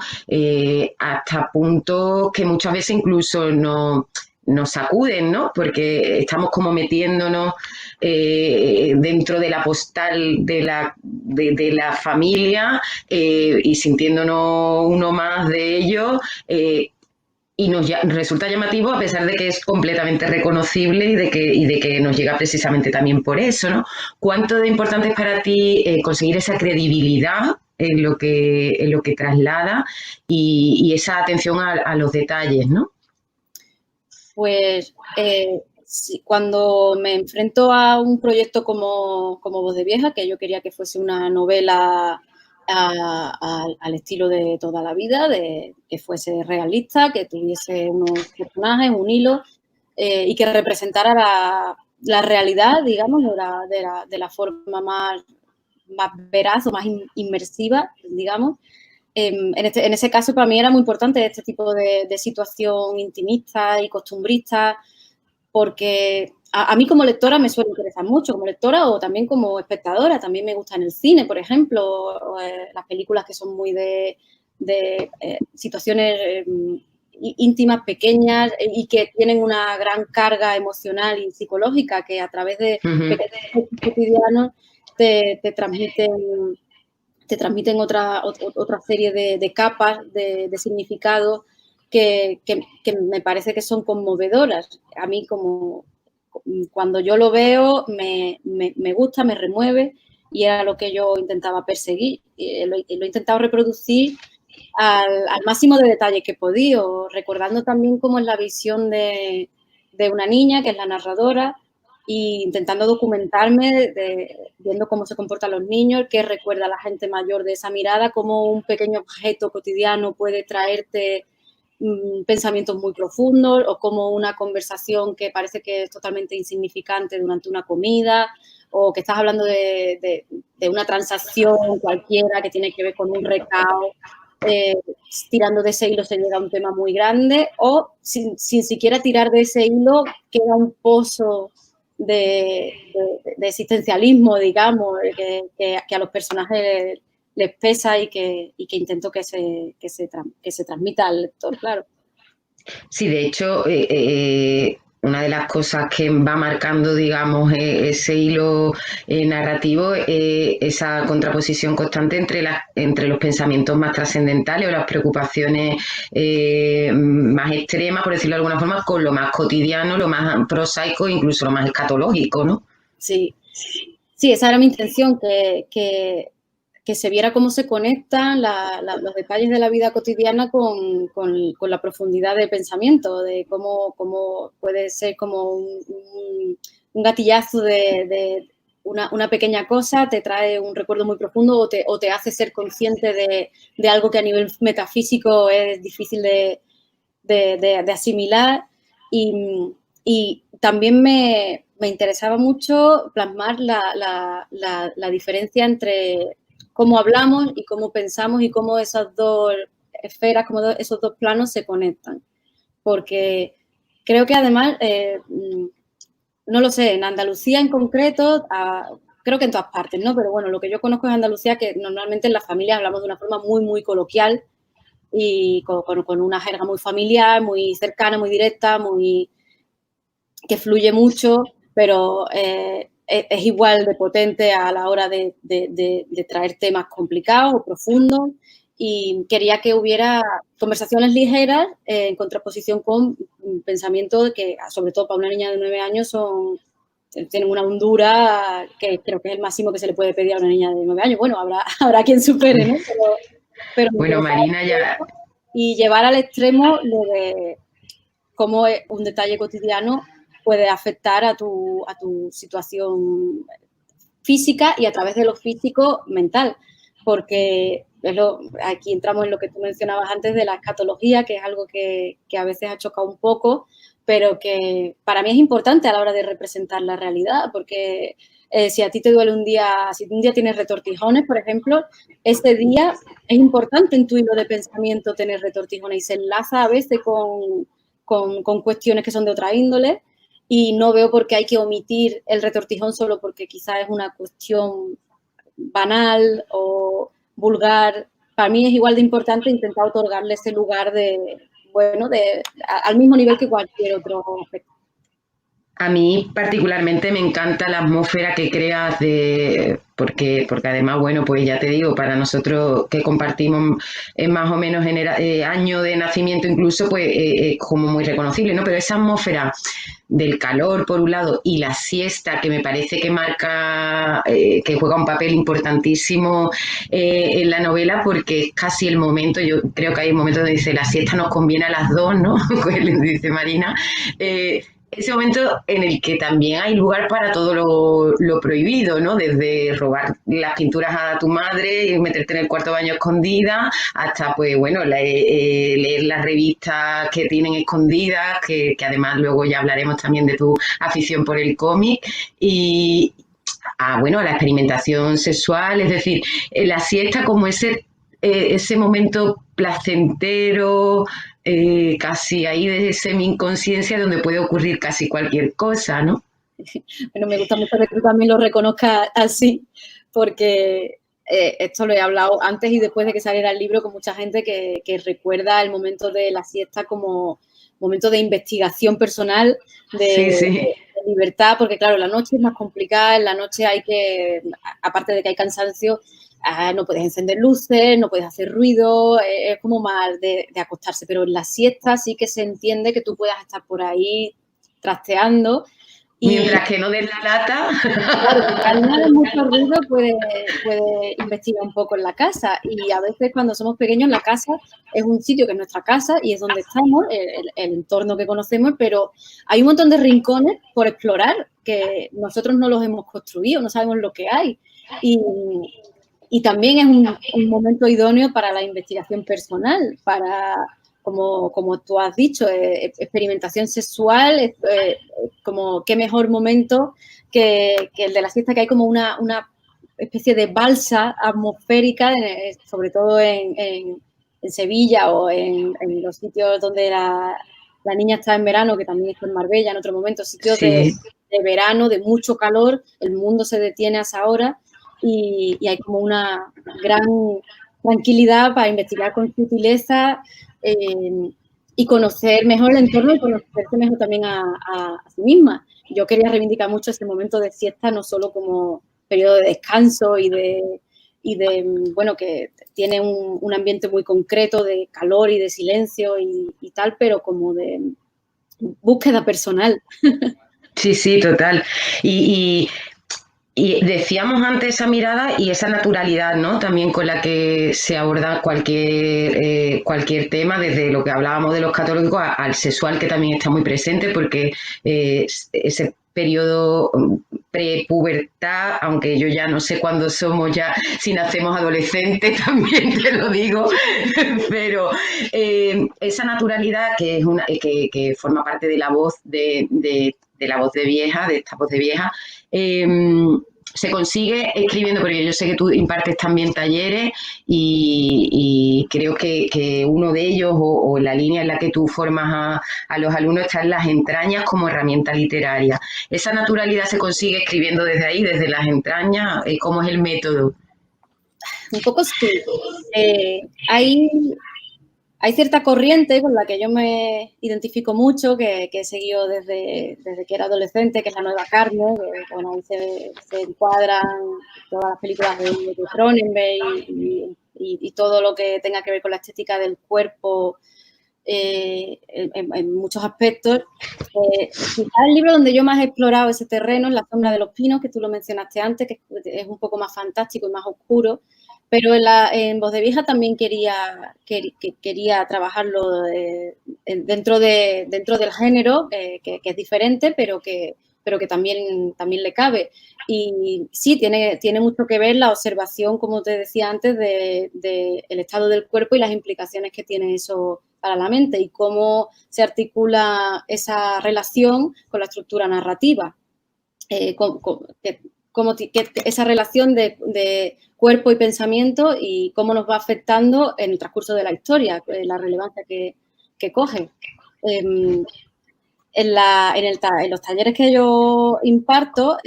Speaker 1: hasta puntos que muchas veces incluso nos sacuden, ¿no? Porque estamos como metiéndonos dentro de la postal de la familia y sintiéndonos uno más de ellos. Y nos resulta llamativo a pesar de que es completamente reconocible y de que nos llega precisamente también por eso, ¿no? ¿Cuánto de importante es para ti conseguir esa credibilidad en lo que traslada y esa atención a los detalles, ¿no?
Speaker 2: Pues sí, cuando me enfrento a un proyecto como Voz de Vieja, que yo quería que fuese una novela al estilo de toda la vida, de que fuese realista, que tuviese unos personajes, un hilo, y que representara la realidad, digamos, de la forma más veraz o más inmersiva, digamos. En ese caso, para mí era muy importante este tipo de situación intimista y costumbrista, porque a mí como lectora me suele interesar mucho, como lectora o también como espectadora. También me gusta en el cine, por ejemplo, las películas que son muy de situaciones íntimas, pequeñas, y que tienen una gran carga emocional y psicológica, que a través de pequeños cotidianos te transmiten otra serie de capas de significado que me parece que son conmovedoras. A mí, como cuando yo lo veo, me gusta, me remueve, y era lo que yo intentaba perseguir. Lo he intentado reproducir al máximo de detalle que he podido, recordando también cómo es la visión de una niña, que es la narradora, e intentando documentarme, viendo cómo se comportan los niños, qué recuerda a la gente mayor de esa mirada, cómo un pequeño objeto cotidiano puede traerte pensamientos muy profundos, o como una conversación que parece que es totalmente insignificante durante una comida, o que estás hablando de una transacción cualquiera que tiene que ver con un recao, tirando de ese hilo se llega a un tema muy grande, o sin siquiera tirar de ese hilo queda un pozo de existencialismo, digamos, que a los personajes les pesa y que intento que se transmita al lector, claro.
Speaker 1: Sí, de hecho, una de las cosas que va marcando, digamos, ese hilo narrativo, esa contraposición constante entre los pensamientos más trascendentales o las preocupaciones más extremas, por decirlo de alguna forma, con lo más cotidiano, lo más prosaico, incluso lo más escatológico, ¿no?
Speaker 2: Sí, esa era mi intención, que se viera cómo se conectan los detalles de la vida cotidiana con la profundidad de pensamiento, de cómo puede ser como un gatillazo de una pequeña cosa, te trae un recuerdo muy profundo, o te hace ser consciente de algo que a nivel metafísico es difícil de asimilar. Y también me interesaba mucho plasmar la diferencia entre cómo hablamos y cómo pensamos, y cómo esas dos esferas, esos dos planos se conectan. Porque creo que además, no lo sé, en Andalucía en concreto, creo que en todas partes, ¿no? Pero bueno, lo que yo conozco es Andalucía, que normalmente en las familias hablamos de una forma muy, muy coloquial y con una jerga muy familiar, muy cercana, muy directa, que fluye mucho, pero es igual de potente a la hora de traer temas complicados o profundos, y quería que hubiera conversaciones ligeras en contraposición con pensamientos que, sobre todo para una niña de 9 años, tienen una hondura que creo que es el máximo que se le puede pedir a una niña de 9 años. Bueno, habrá quien supere, ¿no? Pero
Speaker 1: bueno, Marina, ya...
Speaker 2: Y llevar al extremo lo de cómo un detalle cotidiano puede afectar a tu situación física, y a través de lo físico mental, porque aquí entramos en lo que tú mencionabas antes de la escatología, que es algo que a veces ha chocado un poco, pero que para mí es importante a la hora de representar la realidad, porque si a ti te duele un día, si un día tienes retortijones, por ejemplo, ese día es importante en tu hilo de pensamiento tener retortijones, y se enlaza a veces con cuestiones que son de otra índole, y no veo por qué hay que omitir el retortijón solo porque quizás es una cuestión banal o vulgar. Para mí es igual de importante intentar otorgarle ese lugar al mismo nivel que cualquier otro aspecto.
Speaker 1: A mí particularmente me encanta la atmósfera que creas porque además, bueno, pues ya te digo, para nosotros que compartimos más o menos año de nacimiento incluso, pues es como muy reconocible, ¿no? Pero esa atmósfera del calor, por un lado, y la siesta, que me parece que marca, que juega un papel importantísimo en la novela, porque es casi el momento, yo creo que hay un momento donde dice, la siesta nos conviene a las dos, ¿no? Pues le dice Marina, ese momento en el que también hay lugar para todo lo prohibido, ¿no? Desde robar las pinturas a tu madre y meterte en el cuarto de baño escondida, hasta, pues, bueno, leer las revistas que tienen escondidas, que además luego ya hablaremos también de tu afición por el cómic, y bueno, a la experimentación sexual, es decir, la siesta como ese momento placentero, casi ahí de semi-inconsciencia donde puede ocurrir casi cualquier cosa, ¿no?
Speaker 2: Bueno, me gusta mucho que tú también lo reconozcas así, porque esto lo he hablado antes y después de que saliera el libro con mucha gente que recuerda el momento de la siesta como momento de investigación personal,
Speaker 1: Sí, sí.
Speaker 2: de libertad, porque claro, la noche es más complicada, en la noche hay que, aparte de que hay cansancio, no puedes encender luces, no puedes hacer ruido, es como más de acostarse, pero en la siesta sí que se entiende que tú puedas estar por ahí trasteando. Y
Speaker 1: Mientras que no des la lata.
Speaker 2: claro, mientras no hagas mucho ruido, puede investigar un poco en la casa. Y a veces cuando somos pequeños, la casa es un sitio que es nuestra casa y es donde estamos, el entorno que conocemos, pero hay un montón de rincones por explorar que nosotros no los hemos construido, no sabemos lo que hay. Y, y también es un momento idóneo para la investigación personal, para, como tú has dicho, experimentación sexual, como qué mejor momento que el de la siesta, que hay como una especie de balsa atmosférica, sobre todo en Sevilla o en los sitios donde la niña está en verano, que también está en Marbella en otro momento, sitios
Speaker 1: Sí.
Speaker 2: de verano, de mucho calor, el mundo se detiene a esa hora y hay como una gran tranquilidad para investigar con sutileza y conocer mejor el entorno y conocerse mejor también a sí misma. Yo quería reivindicar mucho ese momento de siesta, no solo como periodo de descanso y de bueno, que tiene un ambiente muy concreto de calor y de silencio y tal, pero como de búsqueda personal.
Speaker 1: Sí, sí, total. Y, y decíamos antes esa mirada y esa naturalidad, ¿no? También con la que se aborda cualquier tema, desde lo que hablábamos de los católicos al sexual, que también está muy presente, porque ese periodo prepubertad, aunque yo ya no sé cuándo somos ya, si nacemos adolescentes, también te lo digo, pero esa naturalidad que es que forma parte de la voz de la voz de vieja, de esta voz de vieja, eh, se consigue escribiendo, porque yo sé que tú impartes también talleres y creo que uno de ellos o la línea en la que tú formas a los alumnos está en las entrañas como herramienta literaria. ¿Esa naturalidad se consigue escribiendo desde ahí, desde las entrañas? ¿Cómo es el método?
Speaker 2: Un poco sí. Hay cierta corriente con la que yo me identifico mucho, que he seguido desde que era adolescente, que es la nueva carne, que bueno, ahí se encuadran todas las películas de Cronenberg y todo lo que tenga que ver con la estética del cuerpo en muchos aspectos. Quizás el libro donde yo más he explorado ese terreno es La sombra de los pinos, que tú lo mencionaste antes, que es un poco más fantástico y más oscuro, pero en Voz de Vieja también quería trabajarlo dentro del género, que es diferente, pero que también le cabe. Y sí, tiene mucho que ver la observación, como te decía antes, del estado del cuerpo y las implicaciones que tiene eso para la mente y cómo se articula esa relación con la estructura narrativa. Esa relación de cuerpo y pensamiento y cómo nos va afectando en el transcurso de la historia, la relevancia que coge. En los talleres que yo imparto,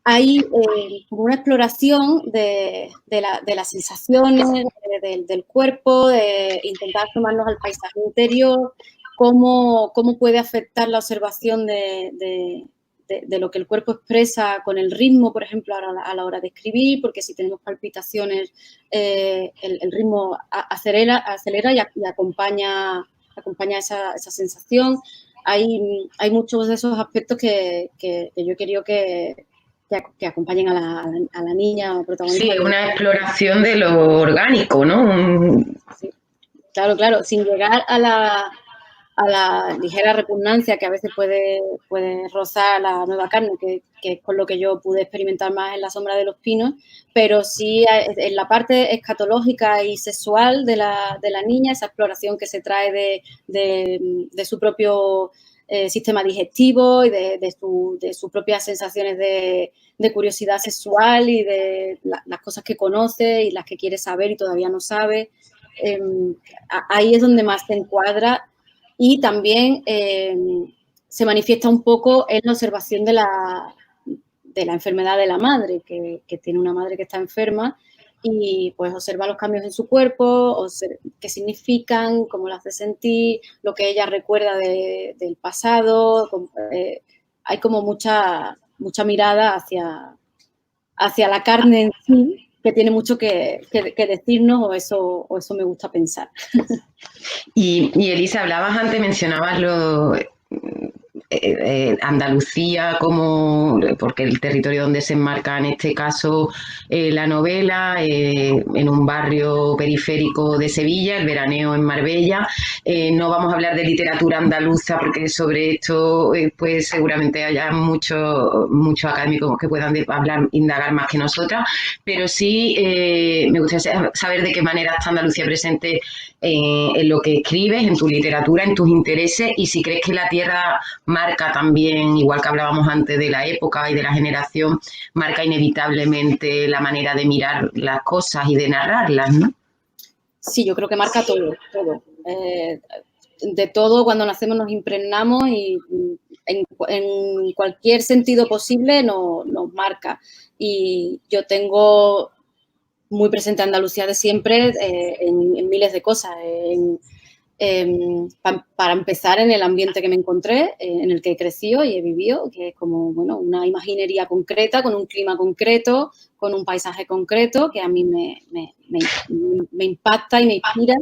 Speaker 2: hay como una exploración de las sensaciones, del cuerpo, de intentar tomarnos al paisaje interior, cómo puede afectar la observación de lo que el cuerpo expresa con el ritmo, por ejemplo, a la hora de escribir, porque si tenemos palpitaciones, el ritmo acelera y acompaña esa sensación. Hay muchos de esos aspectos que yo he querido que acompañen a la niña protagonista.
Speaker 1: Sí, es una exploración de lo orgánico, ¿no?
Speaker 2: Sí, claro, sin llegar a la ligera repugnancia que a veces puede rozar la nueva carne, que es con lo que yo pude experimentar más en La sombra de los pinos, pero sí en la parte escatológica y sexual de la niña, esa exploración que se trae de su propio sistema digestivo y de sus propias sensaciones de curiosidad sexual y de las cosas que conoce y las que quiere saber y todavía no sabe. Ahí es donde más se encuadra. Y también se manifiesta un poco en la observación de la enfermedad de la madre, que tiene una madre que está enferma y pues observa los cambios en su cuerpo, qué significan, cómo la hace sentir, lo que ella recuerda del pasado. Hay como mucha mirada hacia la carne en sí, que tiene mucho que decirnos, o eso me gusta pensar.
Speaker 1: Y Elisa, hablabas antes, mencionabas Andalucía como, porque el territorio donde se enmarca en este caso la novela, en un barrio periférico de Sevilla, el veraneo en Marbella. No vamos a hablar de literatura andaluza porque sobre esto pues seguramente haya muchos académicos que puedan hablar, indagar más que nosotras, pero sí me gustaría saber de qué manera está Andalucía presente en lo que escribes, en tu literatura, en tus intereses, y si crees que la tierra marca también, igual que hablábamos antes de la época y de la generación, marca inevitablemente la manera de mirar las cosas y de narrarlas, ¿no?
Speaker 2: Sí, yo creo que marca todo. De todo, cuando nacemos nos impregnamos y en cualquier sentido posible nos marca. Y yo tengo muy presente Andalucía de siempre en miles de cosas. Para empezar, en el ambiente que me encontré, en el que he crecido y he vivido, que es como, bueno, una imaginería concreta, con un clima concreto, con un paisaje concreto, que a mí me impacta y me inspira.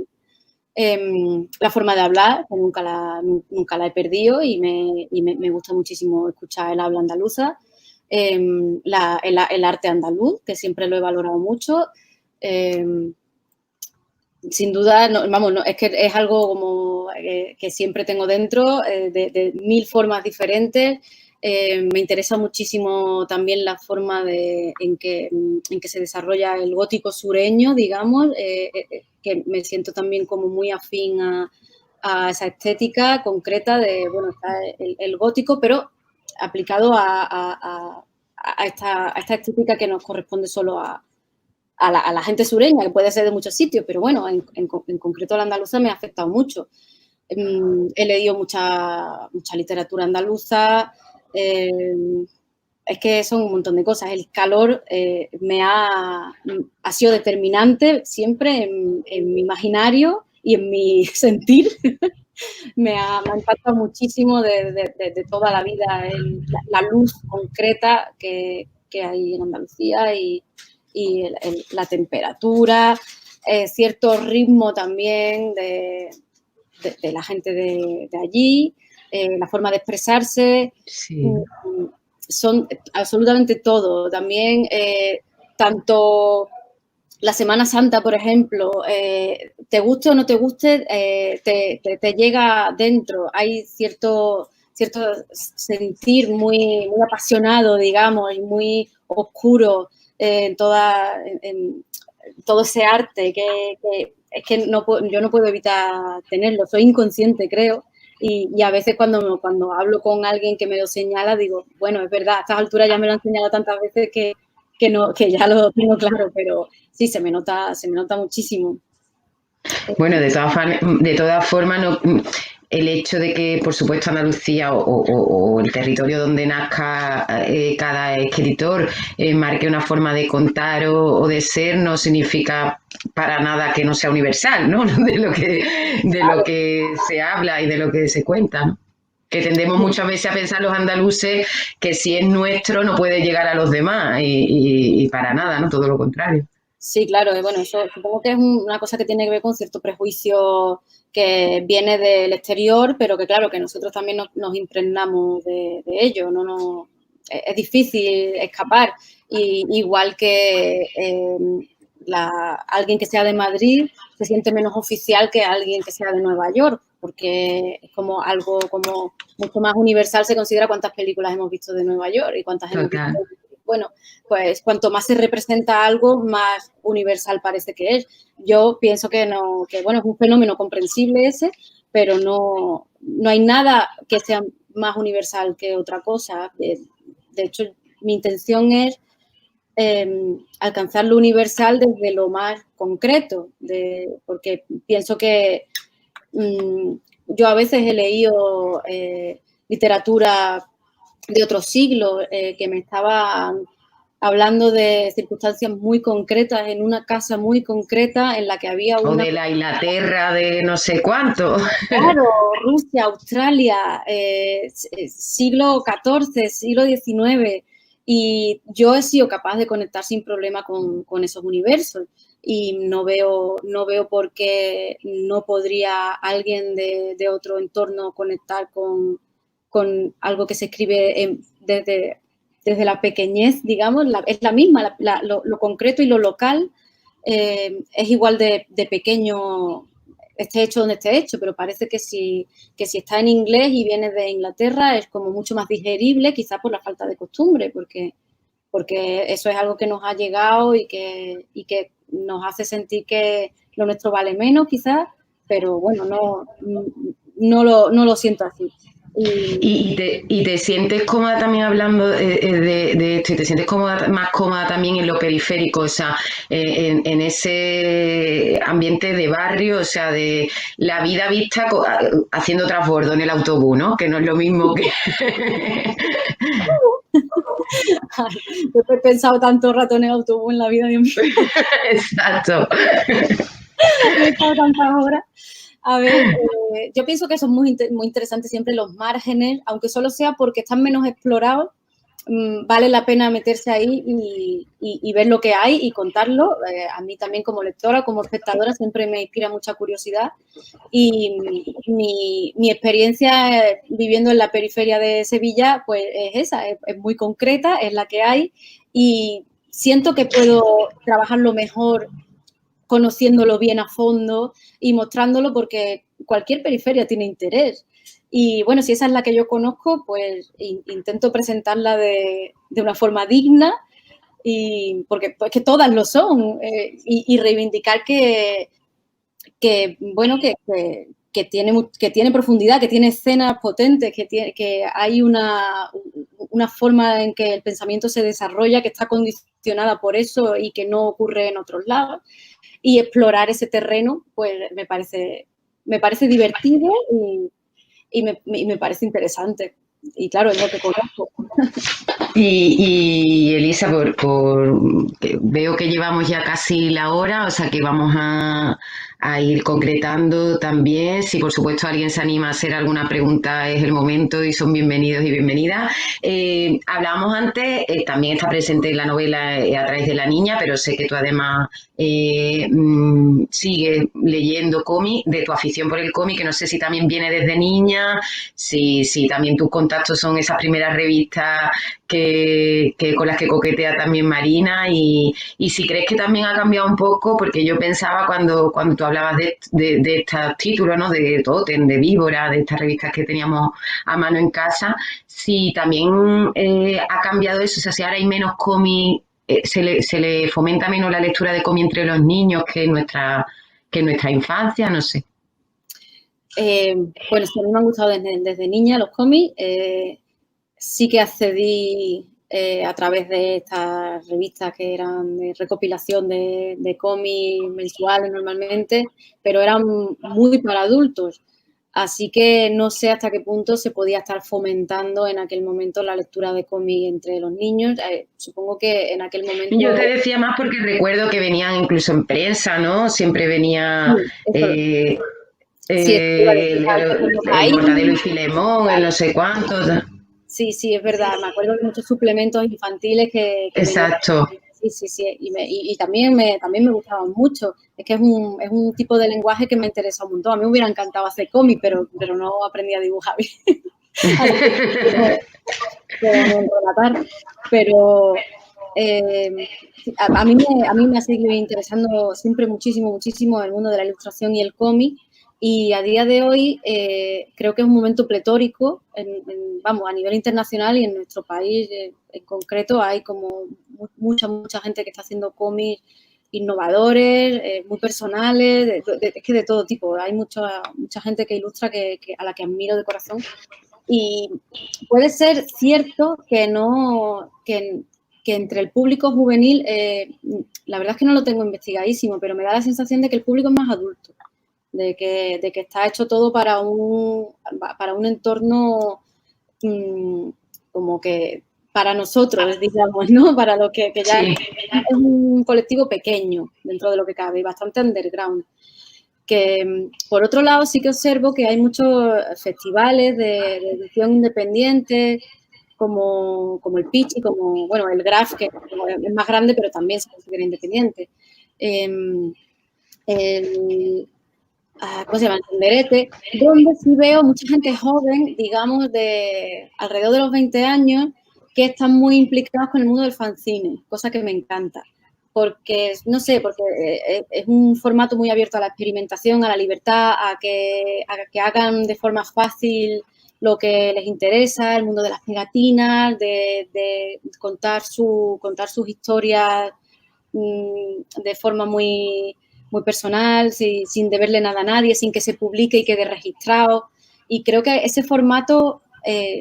Speaker 2: La forma de hablar, que nunca la he perdido y me gusta muchísimo escuchar el habla andaluza. El arte andaluz, que siempre lo he valorado mucho. Sin duda, es que es algo como que siempre tengo dentro, de mil formas diferentes. Me interesa muchísimo también la forma en que se desarrolla el gótico sureño, digamos, que me siento también como muy afín a esa estética concreta de, bueno, está el gótico, pero aplicado a esta estética que nos corresponde solo a la gente sureña, que puede ser de muchos sitios, pero bueno, en concreto la andaluza me ha afectado mucho. He leído mucha literatura andaluza, es que son un montón de cosas. El calor ha sido determinante siempre en mi imaginario y en mi sentir. Me ha impactado muchísimo de toda la vida, la luz concreta que hay en Andalucía y la temperatura, cierto ritmo también de la gente de allí, la forma de expresarse.
Speaker 1: Sí.
Speaker 2: Son absolutamente todo. También, tanto la Semana Santa, por ejemplo, te guste o no te guste, te llega dentro. Hay cierto sentir muy apasionado, digamos, y muy oscuro en todo ese arte que es que yo no puedo evitar tenerlo. Soy inconsciente, creo. Y a veces cuando hablo con alguien que me lo señala, digo, bueno, es verdad, a estas alturas ya me lo han señalado tantas veces que ya lo tengo claro, pero sí, se me nota muchísimo.
Speaker 1: Bueno, de todas formas, no, el hecho de que, por supuesto, Andalucía o el territorio donde nazca cada escritor marque una forma de contar o de ser, no significa para nada que no sea universal, ¿no? De lo que se habla y de lo que se cuenta, ¿no? Que tendemos muchas veces a pensar los andaluces que si es nuestro no puede llegar a los demás y para nada, ¿no? Todo lo contrario.
Speaker 2: Sí, claro, bueno, eso supongo que es una cosa que tiene que ver con cierto prejuicio que viene del exterior, pero que claro, que nosotros también nos impregnamos de ello, es difícil escapar. Igual que alguien que sea de Madrid se siente menos oficial que alguien que sea de Nueva York, porque es como algo como mucho más universal, se considera cuántas películas hemos visto de Nueva York y cuántas hemos visto. Bueno, pues cuanto más se representa algo, más universal parece que es. Yo pienso que no, que bueno, es un fenómeno comprensible ese, pero no hay nada que sea más universal que otra cosa. De hecho, mi intención es alcanzar lo universal desde lo más concreto, porque pienso que yo a veces he leído literatura de otros siglos que me estaban hablando de circunstancias muy concretas en una casa muy concreta en la que había una...
Speaker 1: O de la Inglaterra de no sé cuánto.
Speaker 2: Claro, Rusia, Australia, siglo XIV, siglo XIX, y yo he sido capaz de conectar sin problema con esos universos y no veo por qué no podría alguien de otro entorno conectar con algo que se escribe desde la pequeñez, digamos, es la misma, lo concreto y lo local es igual de pequeño, esté hecho donde esté hecho, pero parece que si está en inglés y viene de Inglaterra es como mucho más digerible, quizás por la falta de costumbre, porque eso es algo que nos ha llegado y que nos hace sentir que lo nuestro vale menos, quizás, pero bueno, no lo siento así.
Speaker 1: ¿Y te sientes cómoda también hablando de esto? ¿Y te sientes más cómoda también en lo periférico? O sea, en ese ambiente de barrio, o sea, de la vida vista haciendo transbordo en el autobús, ¿no? Que no es lo mismo que...
Speaker 2: Yo he pensado tanto rato en el autobús en la vida de mi vida.
Speaker 1: Exacto.
Speaker 2: He estado tantas horas. A ver, yo pienso que son muy interesantes siempre los márgenes, aunque solo sea porque están menos explorados, vale la pena meterse ahí y ver lo que hay y contarlo. A mí también como lectora, como espectadora, siempre me inspira mucha curiosidad y mi experiencia viviendo en la periferia de Sevilla pues es esa, es muy concreta, es la que hay y siento que puedo trabajarlo mejor conociéndolo bien a fondo y mostrándolo porque cualquier periferia tiene interés. Y bueno, si esa es la que yo conozco, pues intento presentarla de una forma digna y porque pues, que todas lo son y reivindicar que bueno, que tiene profundidad, que tiene escenas potentes, que hay una forma en que el pensamiento se desarrolla que está condicionada por eso y que no ocurre en otros lados. Y explorar ese terreno, pues me parece divertido y me parece interesante. Y claro, es lo que conozco.
Speaker 1: Y Elisa, veo que llevamos ya casi la hora, o sea que vamos a ir concretando también. Si por supuesto alguien se anima a hacer alguna pregunta, es el momento y son bienvenidos y bienvenidas. Hablábamos antes, también está presente en la novela a través de la niña, pero sé que tú además sigues leyendo cómic, de tu afición por el cómic, que no sé si también viene desde niña, si también tus contactos son esas primeras revistas que con las que coquetea también Marina y si crees que también ha cambiado un poco, porque yo pensaba cuando tú hablabas de estos títulos, ¿no? De Totem, de Víbora, de estas revistas que teníamos a mano en casa, si también ha cambiado eso, o sea, si ahora hay menos cómic, se le fomenta menos la lectura de cómic entre los niños que en nuestra infancia, no sé.
Speaker 2: Bueno, sí, a mí me han gustado desde niña los cómics. Sí que accedí a través de estas revistas que eran de recopilación de cómics mensuales normalmente, pero eran muy para adultos. Así que no sé hasta qué punto se podía estar fomentando en aquel momento la lectura de cómics entre los niños. Supongo que en aquel momento...
Speaker 1: Yo te decía más porque recuerdo que venían incluso en prensa, ¿no? Siempre venía...
Speaker 2: Sí,
Speaker 1: el Mortadelo y Filemón, el no sé cuántos.
Speaker 2: Sí, es verdad. Me acuerdo de muchos suplementos infantiles que
Speaker 1: Exacto.
Speaker 2: Sí. Y también me gustaban mucho. Es que es un tipo de lenguaje que me interesa un montón. A mí me hubiera encantado hacer cómic, pero no aprendí a dibujar bien. Relatar. Pero a mí me ha seguido interesando siempre muchísimo el mundo de la ilustración y el cómic. Y a día de hoy creo que es un momento pletórico, vamos, a nivel internacional y en nuestro país en concreto hay como mucha gente que está haciendo cómics innovadores, muy personales, es que de todo tipo. Hay mucha gente que ilustra a la que admiro de corazón. Y puede ser cierto que que entre el público juvenil, la verdad es que no lo tengo investigadísimo, pero me da la sensación de que el público es más adulto, de que está hecho todo para un entorno como que para nosotros, digamos, ¿no? Para lo que ya
Speaker 1: Sí.
Speaker 2: es un colectivo pequeño dentro de lo que cabe y bastante underground. Que, por otro lado, sí que observo que hay muchos festivales de edición independiente, como el Pitch y como, bueno, el Graf, que es más grande, pero también se considera independiente. ¿Cómo se llama? El Tenderete, donde sí veo mucha gente joven, digamos, de alrededor de los 20 años, que están muy implicados con el mundo del fanzine, cosa que me encanta. Porque, no sé, porque es un formato muy abierto a la experimentación, a la libertad, a que hagan de forma fácil lo que les interesa, el mundo de las pegatinas, de contar sus historias de forma muy personal, sin deberle nada a nadie, sin que se publique y quede registrado. Y creo que ese formato,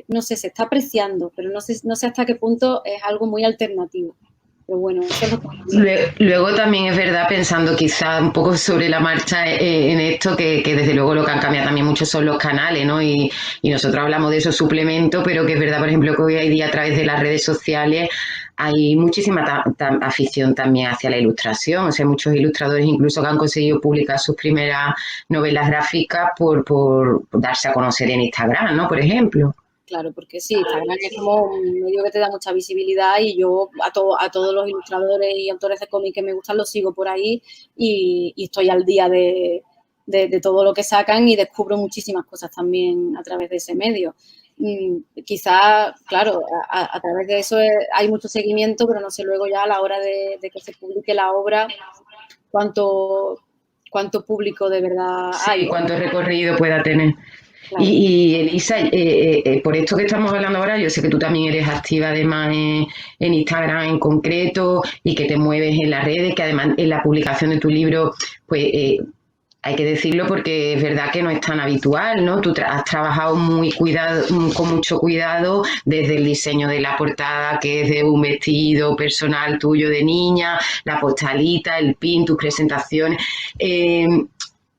Speaker 2: no sé, se está apreciando, pero no sé hasta qué punto es algo muy alternativo. Pero bueno, eso es lo que...
Speaker 1: Luego también es verdad, pensando quizá un poco sobre la marcha en esto, que desde luego lo que han cambiado también mucho son los canales, ¿no? Y nosotros hablamos de esos suplementos, pero que es verdad, por ejemplo, que hoy en día a través de las redes sociales hay muchísima afición también hacia la ilustración. O sea, muchos ilustradores incluso que han conseguido publicar sus primeras novelas gráficas por darse a conocer en Instagram, ¿no? Por ejemplo.
Speaker 2: Claro, porque sí, Instagram es como un medio que te da mucha visibilidad y yo a todos los ilustradores y autores de cómic que me gustan los sigo por ahí y estoy al día de todo lo que sacan y descubro muchísimas cosas también a través de ese medio. Quizás, claro, a través de eso hay mucho seguimiento, pero no sé luego ya a la hora de que se publique la obra cuánto público de verdad hay.
Speaker 1: Sí, cuánto recorrido pueda tener.
Speaker 2: Claro.
Speaker 1: Y Elisa, por esto que estamos hablando ahora, yo sé que tú también eres activa además en Instagram en concreto y que te mueves en las redes, que además en la publicación de tu libro, pues hay que decirlo porque es verdad que no es tan habitual, ¿no? Tú has trabajado con mucho cuidado desde el diseño de la portada, que es de un vestido personal tuyo de niña, la postalita, el pin, tus presentaciones.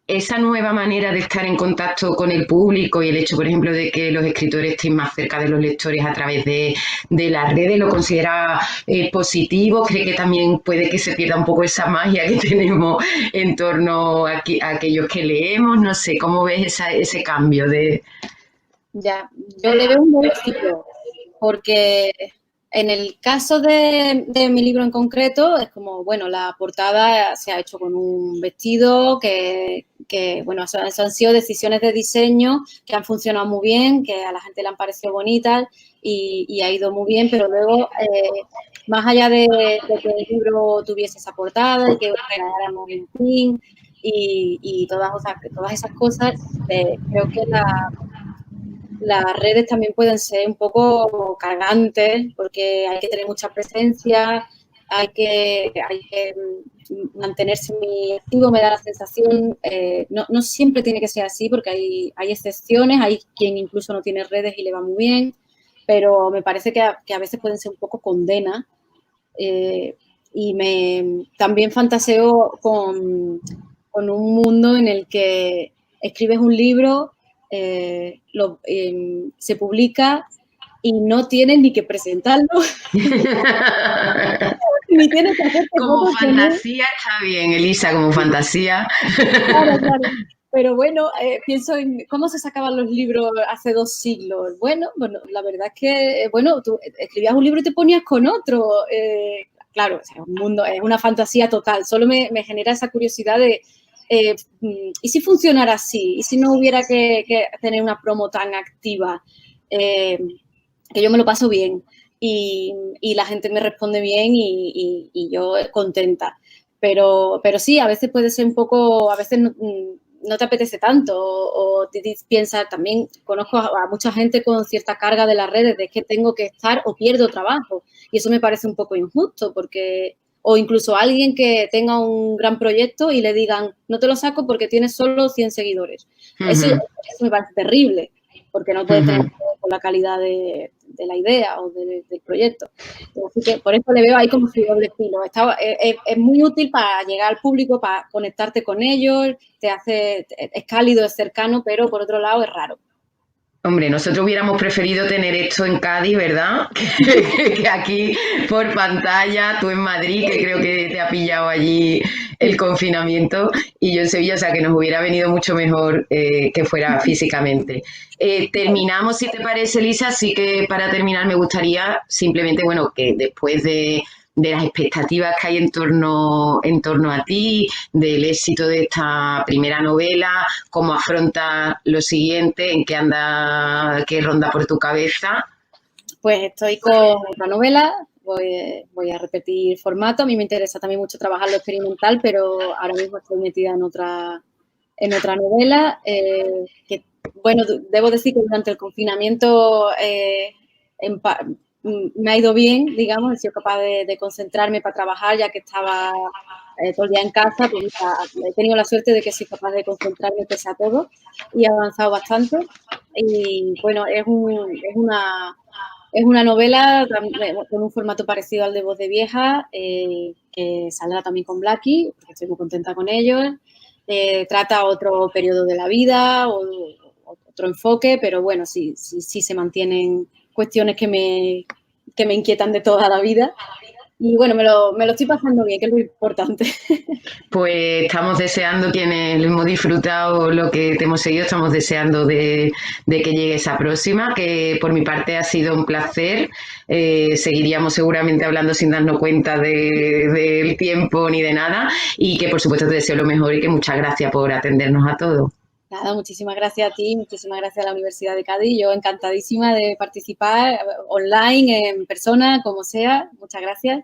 Speaker 1: Esa nueva manera de estar en contacto con el público y el hecho, por ejemplo, de que los escritores estén más cerca de los lectores a través de las redes, ¿lo considera positivo? ¿Cree que también puede que se pierda un poco esa magia que tenemos en torno a aquellos que leemos? No sé, ¿cómo ves ese cambio de...?
Speaker 2: Ya, yo le veo un beneficio, porque en el caso de mi libro en concreto, es como, bueno, la portada se ha hecho con un vestido que bueno, eso han sido decisiones de diseño que han funcionado muy bien, que a la gente le han parecido bonitas y ha ido muy bien, pero luego, más allá de que el libro tuviese esa portada y que regaláramos un pin y todas esas cosas, creo que las redes también pueden ser un poco cargantes porque hay que tener mucha presencia, hay que mantenerse muy activo, me da la sensación, no siempre tiene que ser así porque hay excepciones, hay quien incluso no tiene redes y le va muy bien, pero me parece que a veces pueden ser un poco condena y también fantaseo con un mundo en el que escribes un libro, se publica y no tienes ni que presentarlo. Ni tienes que hacer
Speaker 1: Como fantasía está bien, Elisa, como fantasía.
Speaker 2: Claro. Pero bueno, pienso en cómo se sacaban los libros hace 2 siglos. Bueno, la verdad es que, bueno, tú escribías un libro y te ponías con otro. Claro, o sea, un mundo, es una fantasía total. Solo me genera esa curiosidad de, ¿y si funcionara así? ¿Y si no hubiera que tener una promo tan activa? Que yo me lo paso bien y la gente me responde bien y yo contenta. Pero sí, a veces puede ser un poco, a veces no te apetece tanto o piensas, también conozco a mucha gente con cierta carga de las redes de que tengo que estar o pierdo trabajo y eso me parece un poco injusto porque, o incluso alguien que tenga un gran proyecto y le digan no te lo saco porque tienes solo 100 seguidores. Eso me parece terrible porque no puede tener que ver con la calidad de la idea o del proyecto. Así que por eso le veo ahí como su doble filo. Es muy útil para llegar al público, para conectarte con ellos, es cálido, es cercano, pero por otro lado es raro.
Speaker 1: Hombre, nosotros hubiéramos preferido tener esto en Cádiz, ¿verdad? Que aquí por pantalla, tú en Madrid, que creo que te ha pillado allí el confinamiento, y yo en Sevilla, o sea, que nos hubiera venido mucho mejor que fuera físicamente. Terminamos, si te parece, Elisa, así que para terminar me gustaría simplemente, bueno, que después de las expectativas que hay en torno a ti, del éxito de esta primera novela, cómo afrontas lo siguiente, en qué anda, qué ronda por tu cabeza.
Speaker 2: Pues estoy con otra novela, voy a repetir formato. A mí me interesa también mucho trabajar lo experimental, pero ahora mismo estoy metida en otra novela. Que, bueno, debo decir que durante el confinamiento me ha ido bien, digamos, he sido capaz de concentrarme para trabajar, ya que estaba todo el día en casa, pues he tenido la suerte de que soy capaz de concentrarme pese a todo y he avanzado bastante. Y bueno, es una novela con un formato parecido al de Voz de Vieja, que saldrá también con Blackie, porque estoy muy contenta con ellos. Trata otro periodo de la vida, otro enfoque, pero bueno, sí se mantienen cuestiones que me inquietan de toda la vida. Y bueno, me lo estoy pasando bien, que es lo importante.
Speaker 1: Pues estamos deseando, quienes lo hemos disfrutado, lo que te hemos seguido, estamos deseando de que llegue esa próxima, que por mi parte ha sido un placer. Seguiríamos seguramente hablando sin darnos cuenta del tiempo ni de nada, y que por supuesto te deseo lo mejor y que muchas gracias por atendernos a todos.
Speaker 2: Nada, muchísimas gracias a ti, muchísimas gracias a la Universidad de Cádiz. Yo encantadísima de participar online, en persona, como sea. Muchas gracias.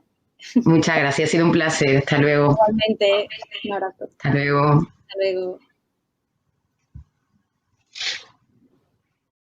Speaker 1: Muchas gracias, ha sido un placer. Hasta luego.
Speaker 2: Igualmente, un abrazo.
Speaker 1: Hasta luego.
Speaker 2: Hasta luego.